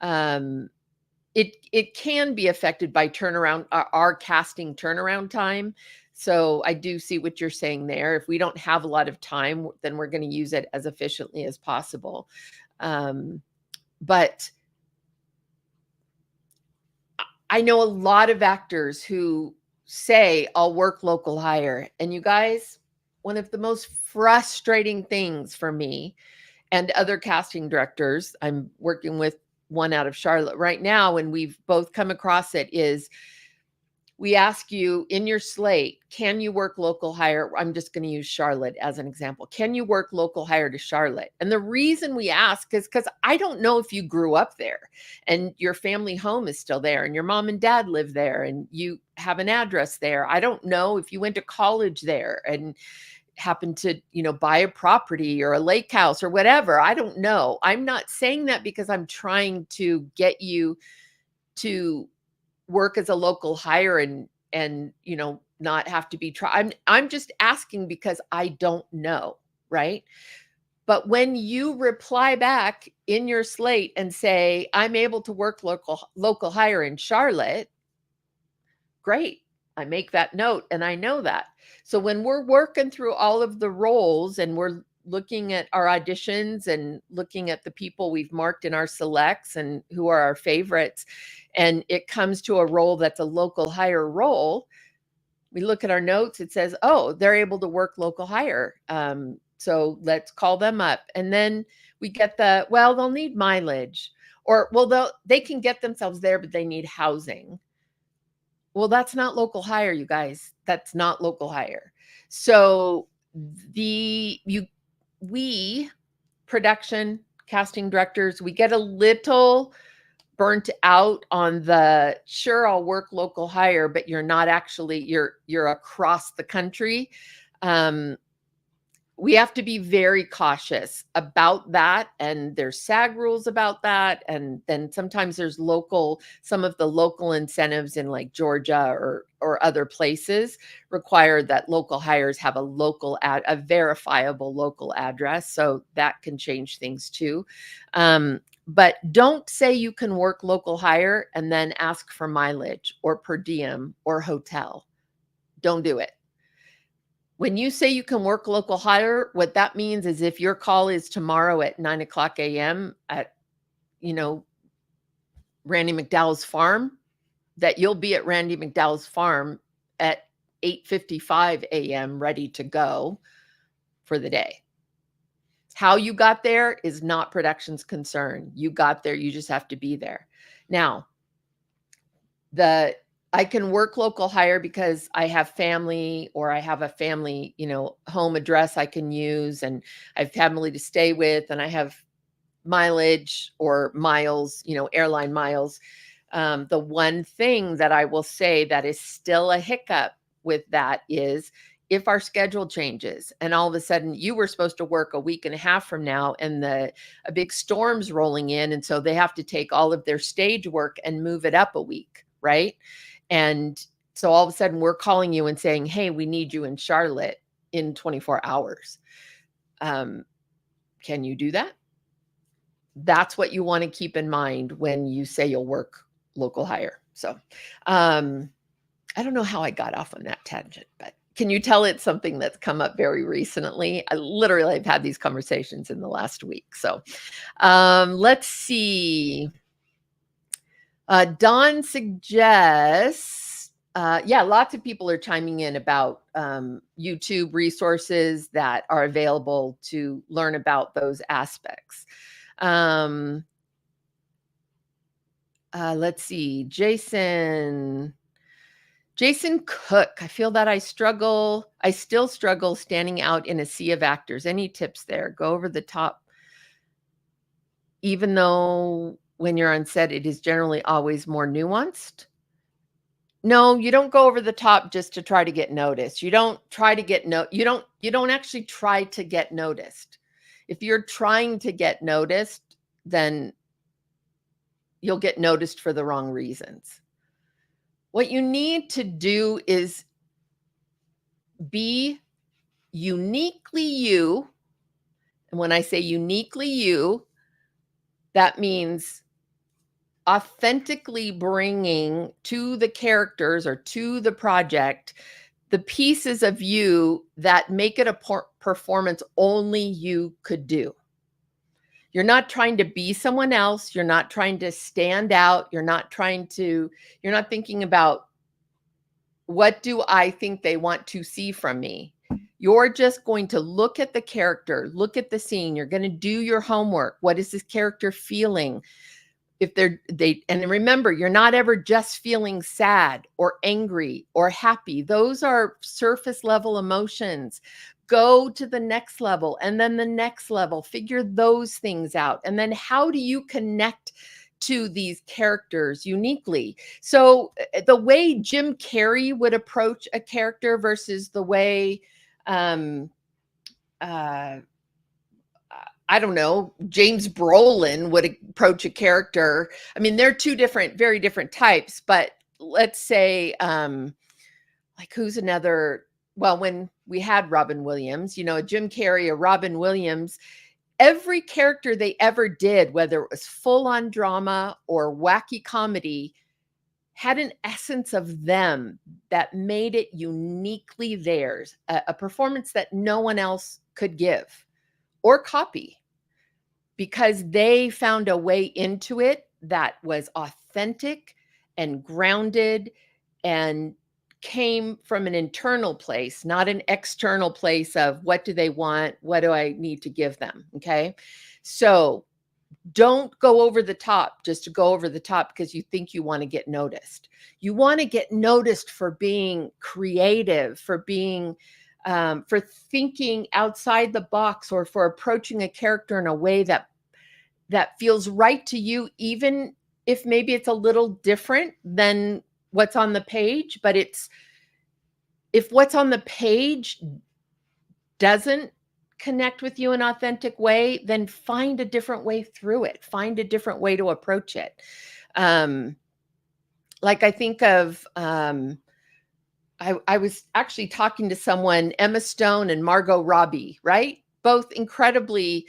[SPEAKER 2] It can be affected by turnaround, our casting turnaround time. So I do see what you're saying there. If we don't have a lot of time, then we're going to use it as efficiently as possible. But I know a lot of actors who say, I'll work local hire. And you guys, one of the most frustrating things for me and other casting directors, I'm working with one out of Charlotte right now, and we've both come across it, is we ask you in your slate, can you work local hire? I'm just going to use Charlotte as an example. Can you work local hire to Charlotte? And the reason we ask is because I don't know if you grew up there and your family home is still there and your mom and dad live there and you have an address there. I don't know if you went to college there and happened to, you know, buy a property or a lake house or whatever. I don't know. I'm not saying that because I'm trying to get you to work as a local hire and you know, not have to be I'm just asking because I don't know, right? But when you reply back in your slate and say, I'm able to work local hire in Charlotte, great. I make that note and I know that. So when we're working through all of the roles and we're looking at our auditions and looking at the people we've marked in our selects and who are our favorites, and it comes to a role that's a local hire role, we look at our notes, it says, oh, they're able to work local hire. So let's call them up. And then we get well, they'll need mileage, or, well, they can get themselves there, but they need housing. Well, that's not local hire, you guys. That's not local hire. So we production casting directors, we get a little burnt out on the, sure, I'll work local hire, but you're not actually, you're across the country. we have to be very cautious about that. And there's SAG rules about that. And then sometimes there's some of the local incentives in like Georgia or other places require that local hires have a verifiable local address. So that can change things too. But don't say you can work local hire and then ask for mileage or per diem or hotel. Don't do it. When you say you can work local hire, what that means is if your call is tomorrow at 9:00 a.m. at, Randy McDowell's farm, that you'll be at Randy McDowell's farm at 8:55 a.m. ready to go for the day. How you got there is not production's concern. You got there, you just have to be there. Now, I can work local hire because I have family or I have a family, home address I can use, and I have family to stay with, and I have mileage or miles, airline miles. The one thing that I will say that is still a hiccup with that is if our schedule changes and all of a sudden you were supposed to work a week and a half from now and a big storm's rolling in, and so they have to take all of their stage work and move it up a week, right? And so all of a sudden we're calling you and saying, hey, we need you in Charlotte in 24 hours. Can you do that? That's what you want to keep in mind when you say you'll work local hire. So I don't know how I got off on that tangent, but can you tell it's something that's come up very recently? I've had these conversations in the last week. So let's see. Dawn suggests, lots of people are chiming in about YouTube resources that are available to learn about those aspects. Let's see. Jason Cook, I feel that I still struggle standing out in a sea of actors. Any tips there? Go over the top, even though when you're on set, it is generally always more nuanced. No, you don't go over the top just to try to get noticed. You don't try to get you don't actually try to get noticed. If you're trying to get noticed, then you'll get noticed for the wrong reasons. What you need to do is be uniquely you. And when I say uniquely you, that means authentically bringing to the characters or to the project the pieces of you that make it a performance only you could do. You're not trying to be someone else. You're not trying to stand out. You're not thinking about what do I think they want to see from me. You're just going to look at the character, look at the scene. You're going to do your homework. What is this character feeling? And remember, you're not ever just feeling sad or angry or happy. Those are surface level emotions. Go to the next level and then the next level. Figure those things out. And then how do you connect to these characters uniquely? So the way Jim Carrey would approach a character versus the way I don't know, James Brolin would approach a character. I mean, they're two very different types, but let's say, like who's another, well, when we had Robin Williams, Jim Carrey or Robin Williams, every character they ever did, whether it was full on drama or wacky comedy, had an essence of them that made it uniquely theirs, a performance that no one else could give or copy, because they found a way into it that was authentic and grounded and came from an internal place, not an external place of what do they want? What do I need to give them? Okay. So don't go over the top just to go over the top because you think you want to get noticed. You want to get noticed for being creative, for being for thinking outside the box, or for approaching a character in a way that feels right to you, even if maybe it's a little different than what's on the page. But if what's on the page doesn't connect with you in an authentic way, then find a different way through it. Find a different way to approach it. Like I think of, I was actually talking to someone, Emma Stone and Margot Robbie, right? Both incredibly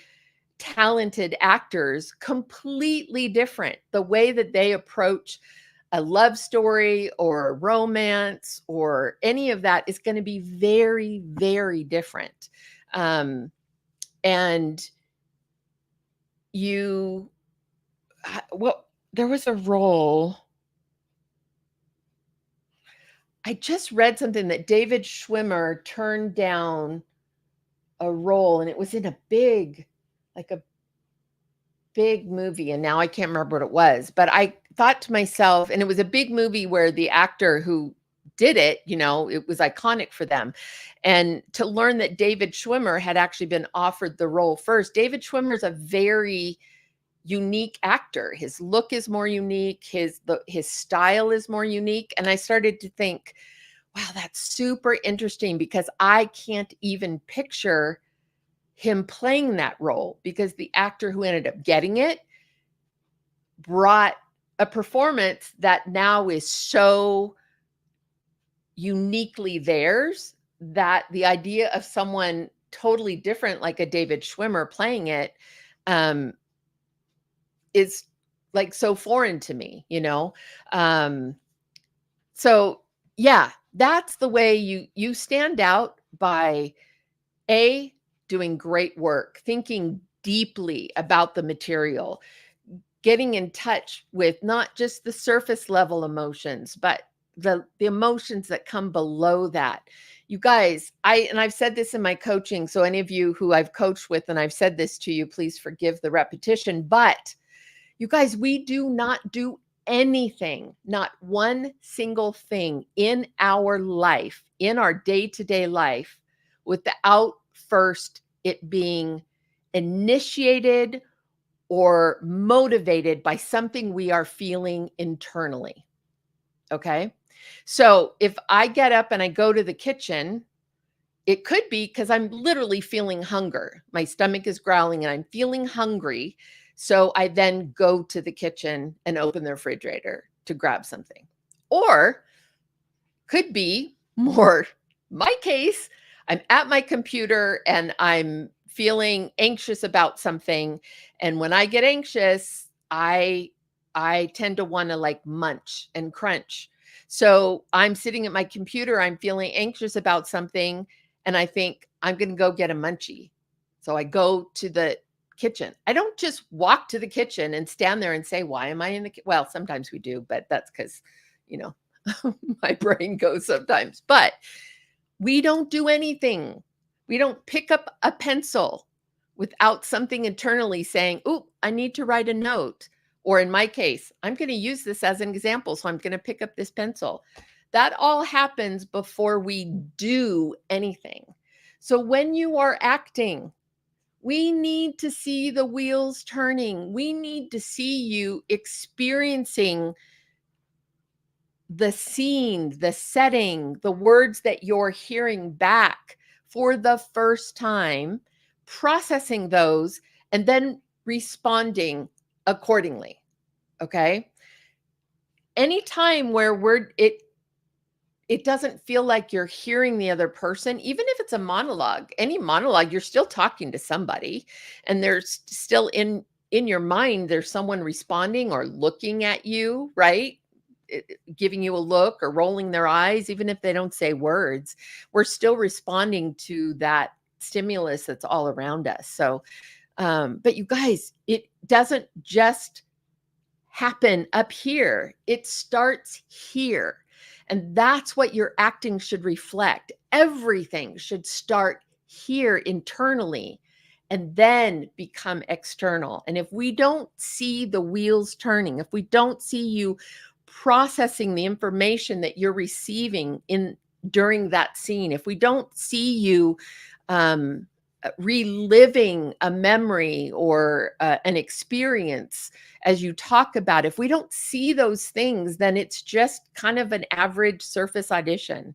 [SPEAKER 2] talented actors, completely different. The way that they approach a love story or a romance or any of that is going to be very, very different. And you, well, there was a role. I just read something that David Schwimmer turned down a role, and it was in a big movie, and now I can't remember what it was, but I thought to myself, and it was a big movie where the actor who did it, it was iconic for them. And to learn that David Schwimmer had actually been offered the role first. David Schwimmer's a very unique actor. His look is more unique. His style is more unique. And I started to think, wow, that's super interesting, because I can't even picture him playing that role, because the actor who ended up getting it brought a performance that now is so uniquely theirs that the idea of someone totally different, like a David Schwimmer playing it, is like so foreign to me, So yeah, that's the way you stand out, by doing great work, thinking deeply about the material, getting in touch with not just the surface level emotions, but the emotions that come below that. You guys, I've said this in my coaching, so any of you who I've coached with and I've said this to you, please forgive the repetition, but you guys, we do not do anything, not one single thing in our life, in our day-to-day life, without first it being initiated or motivated by something we are feeling internally. Okay. So if I get up and I go to the kitchen, it could be because I'm literally feeling hunger. My stomach is growling and I'm feeling hungry. So I then go to the kitchen and open the refrigerator to grab something. Or could be more my case, I'm at my computer and I'm feeling anxious about something. And when I get anxious, I tend to want to like munch and crunch. So I'm sitting at my computer, I'm feeling anxious about something, and I think I'm going to go get a munchie. So I go to the kitchen. I don't just walk to the kitchen and stand there and say, why am I in the well, sometimes we do, but that's because, my brain goes sometimes. But we don't do anything. We don't pick up a pencil without something internally saying, "Oh, I need to write a note." Or in my case, I'm going to use this as an example, so I'm going to pick up this pencil. That all happens before we do anything. So when you are acting, we need to see the wheels turning. We need to see you experiencing the scene, the setting, the words that you're hearing back for the first time, processing those, and then responding accordingly. Okay. Anytime where it doesn't feel like you're hearing the other person, even if it's a monologue, any monologue, you're still talking to somebody, and there's still in your mind, there's someone responding or looking at you, right? Giving you a look or rolling their eyes, even if they don't say words, we're still responding to that stimulus that's all around us. So, but you guys, it doesn't just happen up here. It starts here. And that's what your acting should reflect. Everything should start here internally and then become external. And if we don't see the wheels turning, if we don't see you processing the information that you're receiving during that scene, if we don't see you reliving a memory or an experience as you talk about, if we don't see those things, then it's just kind of an average surface audition.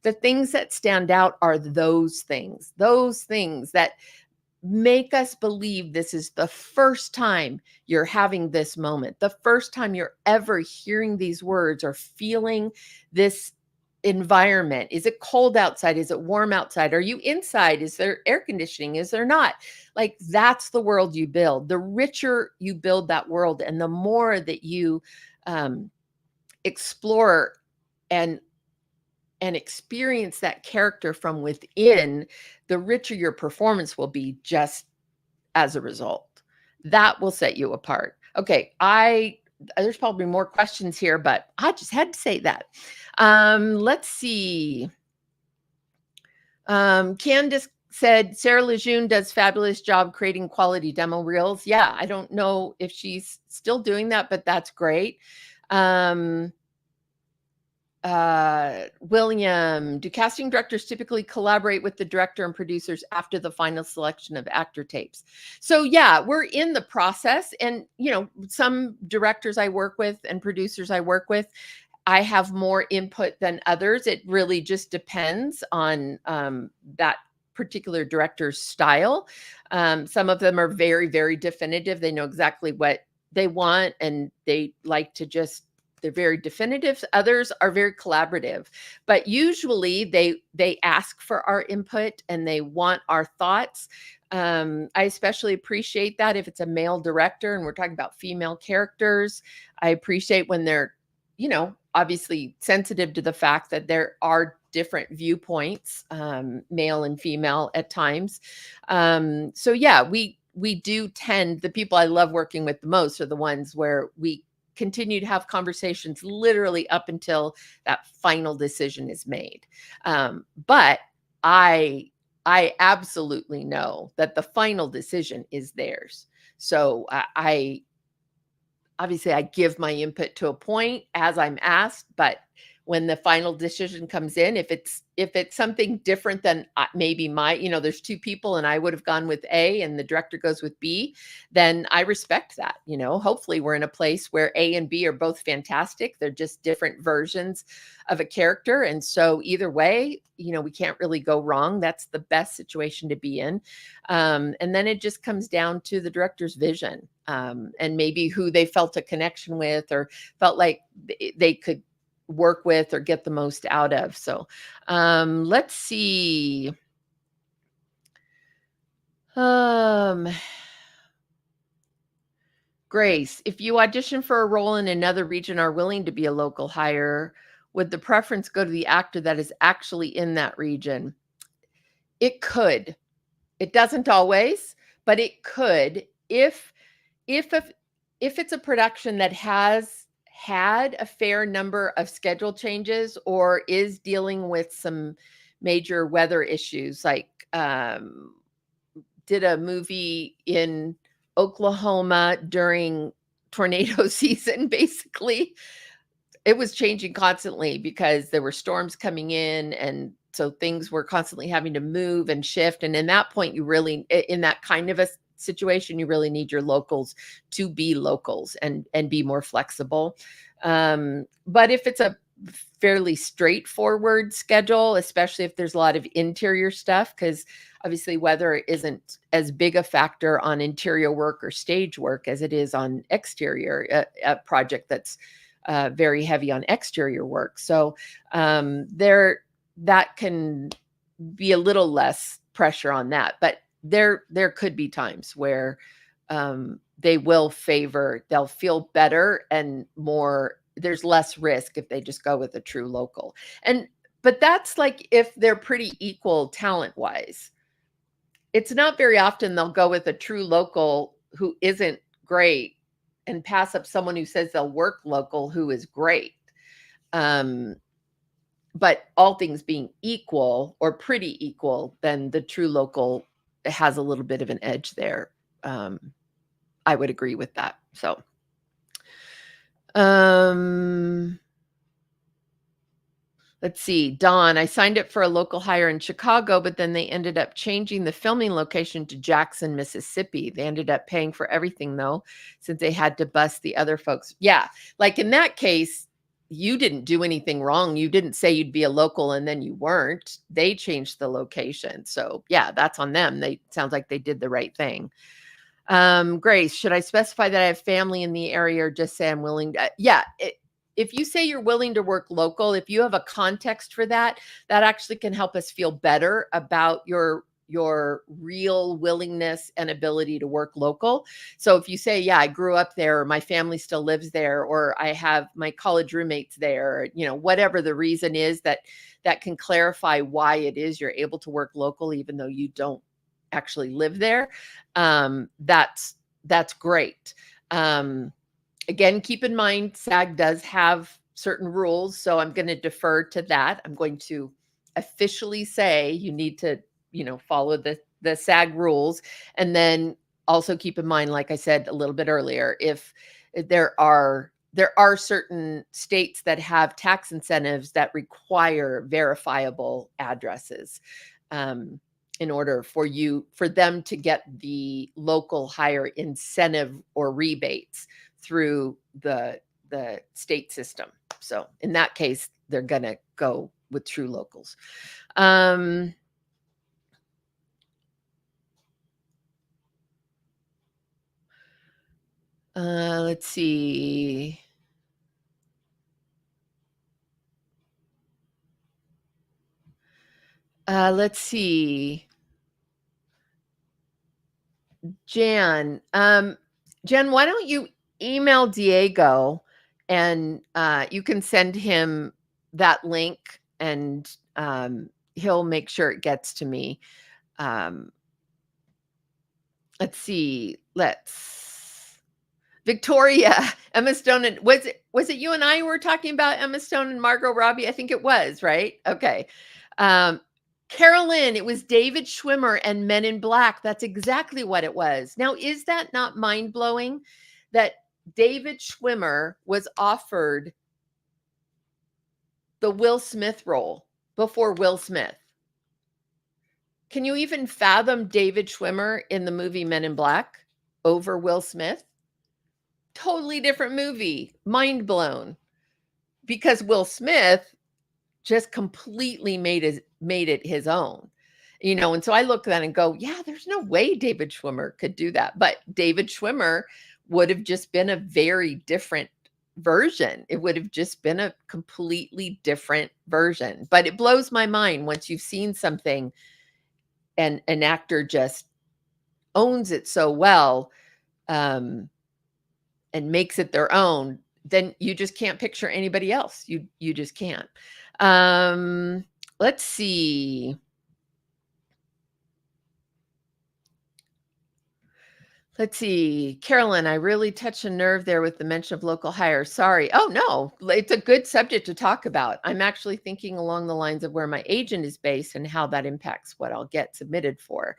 [SPEAKER 2] The things that stand out are those things that make us believe this is the first time you're having this moment, the first time you're ever hearing these words or feeling this environment. Is it cold outside? Is it warm outside? Are you inside? Is there air conditioning? Is there not? Like, that's the world you build. The richer you build that world, and the more that you explore and experience that character from within, the richer your performance will be just as a result. That will set you apart. Okay, there's probably more questions here, but I just had to say that. Let's see. Candace said Sarah Lejeune does fabulous job creating quality demo reels. Yeah, I don't know if she's still doing that, but that's great. William, do casting directors typically collaborate with the director and producers after the final selection of actor tapes? So yeah, we're in the process, and some directors I work with and producers I work with, I have more input than others. It really just depends on that particular director's style. Some of them are very, very definitive. They know exactly what they want, and they like to they're very definitive. Others are very collaborative, but usually they ask for our input and they want our thoughts. I especially appreciate that if it's a male director and we're talking about female characters. I appreciate when they're, obviously sensitive to the fact that there are different viewpoints, male and female at times. So yeah, we do tend, the people I love working with the most are the ones where we continue to have conversations literally up until that final decision is made. But I absolutely know that the final decision is theirs. So I obviously I give my input to a point as I'm asked, but when the final decision comes in, if it's something different than maybe there's two people and I would have gone with A and the director goes with B, then I respect that. Hopefully we're in a place where A and B are both fantastic. They're just different versions of a character. And so either way, we can't really go wrong. That's the best situation to be in. And then it just comes down to the director's vision, and maybe who they felt a connection with or felt like they could work with or get the most out of. So let's see. Grace, if you audition for a role in another region, are willing to be a local hire, would the preference go to the actor that is actually in that region? It could. It doesn't always, but it could. If it's a production that has had a fair number of schedule changes or is dealing with some major weather issues, like did a movie in Oklahoma during tornado season. Basically, it was changing constantly because there were storms coming in, and so things were constantly having to move and shift. And in that point, you really, in that kind of a situation, you really need your locals to be locals and be more flexible. But if it's a fairly straightforward schedule, especially if there's a lot of interior stuff, because obviously weather isn't as big a factor on interior work or stage work as it is on exterior, a project that's very heavy on exterior work. So that can be a little less pressure on that. But there could be times where they'll feel better and more, there's less risk if they just go with a true local. But that's like if they're pretty equal talent wise. It's not very often they'll go with a true local who isn't great and pass up someone who says they'll work local who is great. But all things being equal or pretty equal, then the true local has a little bit of an edge there. I would agree with that. So, let's see. Dawn, I signed up for a local hire in Chicago, but then they ended up changing the filming location to Jackson, Mississippi. They ended up paying for everything though, since they had to bus the other folks. Yeah. Like in that case, you didn't do anything wrong. You didn't say you'd be a local and then you weren't. They changed the location. So yeah, that's on them. They sounds like they did the right thing. Grace, should I specify that I have family in the area or just say I'm willing to? If you say you're willing to work local, if you have a context for that, that actually can help us feel better about your real willingness and ability to work local. So if you say, yeah, I grew up there, or my family still lives there, or I have my college roommates there, whatever the reason is that can clarify why it is you're able to work local, even though you don't actually live there. That's great. Again, keep in mind, SAG does have certain rules, so I'm going to defer to that. I'm going to officially say you need to, follow the SAG rules, and then also keep in mind, like I said a little bit earlier, if there are certain states that have tax incentives that require verifiable addresses. In order for them to get the local hire incentive or rebates through the state system. So in that case, they're going to go with true locals. Let's see. Let's see. Jan, why don't you email Diego and you can send him that link and he'll make sure it gets to me. Let's see. Victoria, Emma Stone, and was it you and I who were talking about Emma Stone and Margot Robbie? I think it was, right? Okay. Carolyn, it was David Schwimmer and Men in Black. That's exactly what it was. Now, is that not mind-blowing that David Schwimmer was offered the Will Smith role before Will Smith? Can you even fathom David Schwimmer in the movie Men in Black over Will Smith? Totally different movie. Mind blown. Because Will Smith just completely made it his own. And so I look at that and go, yeah, there's no way David Schwimmer could do that. But David Schwimmer would have just been a very different version. It would have just been a completely different version. But it blows my mind once you've seen something and an actor just owns it so well, and makes it their own, then you just can't picture anybody else. You just can't. Let's see. Carolyn, I really touched a nerve there with the mention of local hire. Sorry. Oh, no, it's a good subject to talk about. I'm actually thinking along the lines of where my agent is based and how that impacts what I'll get submitted for.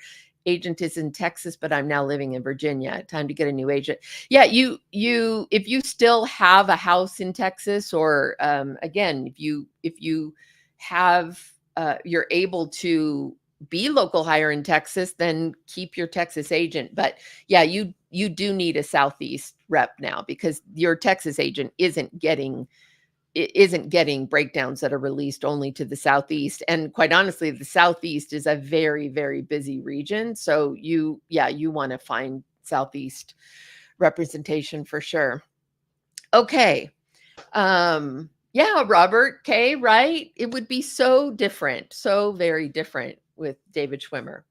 [SPEAKER 2] Agent is in Texas, but I'm now living in Virginia. Time to get a new agent. Yeah, if you still have a house in Texas, or again, if you have you're able to be local hire in Texas, then keep your Texas agent. But yeah, you do need a Southeast rep now, because your Texas agent isn't getting breakdowns that are released only to the Southeast. And quite honestly, the Southeast is a very, very busy region. So you want to find Southeast representation for sure. Okay. Yeah, Robert K., right? It would be so different, so very different with David Schwimmer.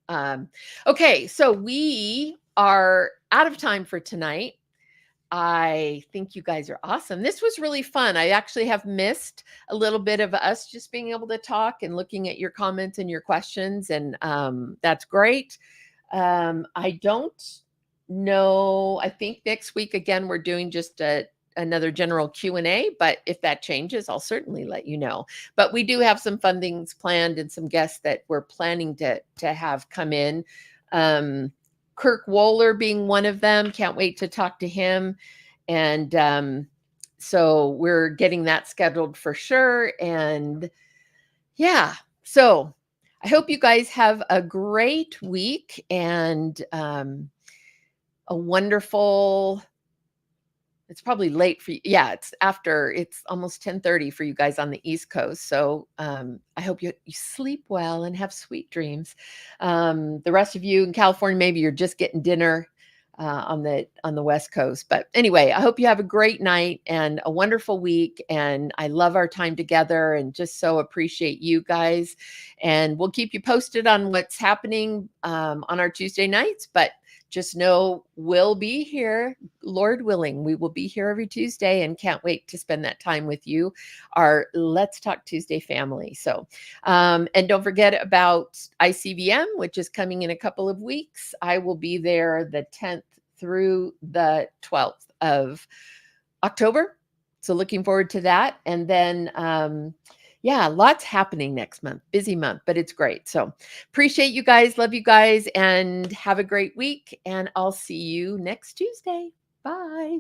[SPEAKER 2] Okay, so we are out of time for tonight. I think you guys are awesome. This was really fun. I actually have missed a little bit of us just being able to talk and looking at your comments and your questions, and that's great. I don't know. I think next week, again, we're doing just another general Q&A, but if that changes, I'll certainly let you know. But we do have some fun things planned and some guests that we're planning to have come in. Kirk Wohler being one of them. Can't wait to talk to him. And so we're getting that scheduled for sure. And yeah, so I hope you guys have a great week and a wonderful It's probably late for you. Yeah, it's almost 10:30 for you guys on the East Coast. So I hope you sleep well and have sweet dreams. The rest of you in California, maybe you're just getting dinner on the West Coast. But anyway, I hope you have a great night and a wonderful week. And I love our time together and just so appreciate you guys. And we'll keep you posted on what's happening on our Tuesday nights. But just know we'll be here, Lord willing. We will be here every Tuesday and can't wait to spend that time with you, our Let's Talk Tuesday family. So, and don't forget about ICVM, which is coming in a couple of weeks. I will be there the 10th through the 12th of October. So looking forward to that. And then, yeah, lots happening next month. Busy month, but it's great. So appreciate you guys. Love you guys and have a great week. And I'll see you next Tuesday. Bye.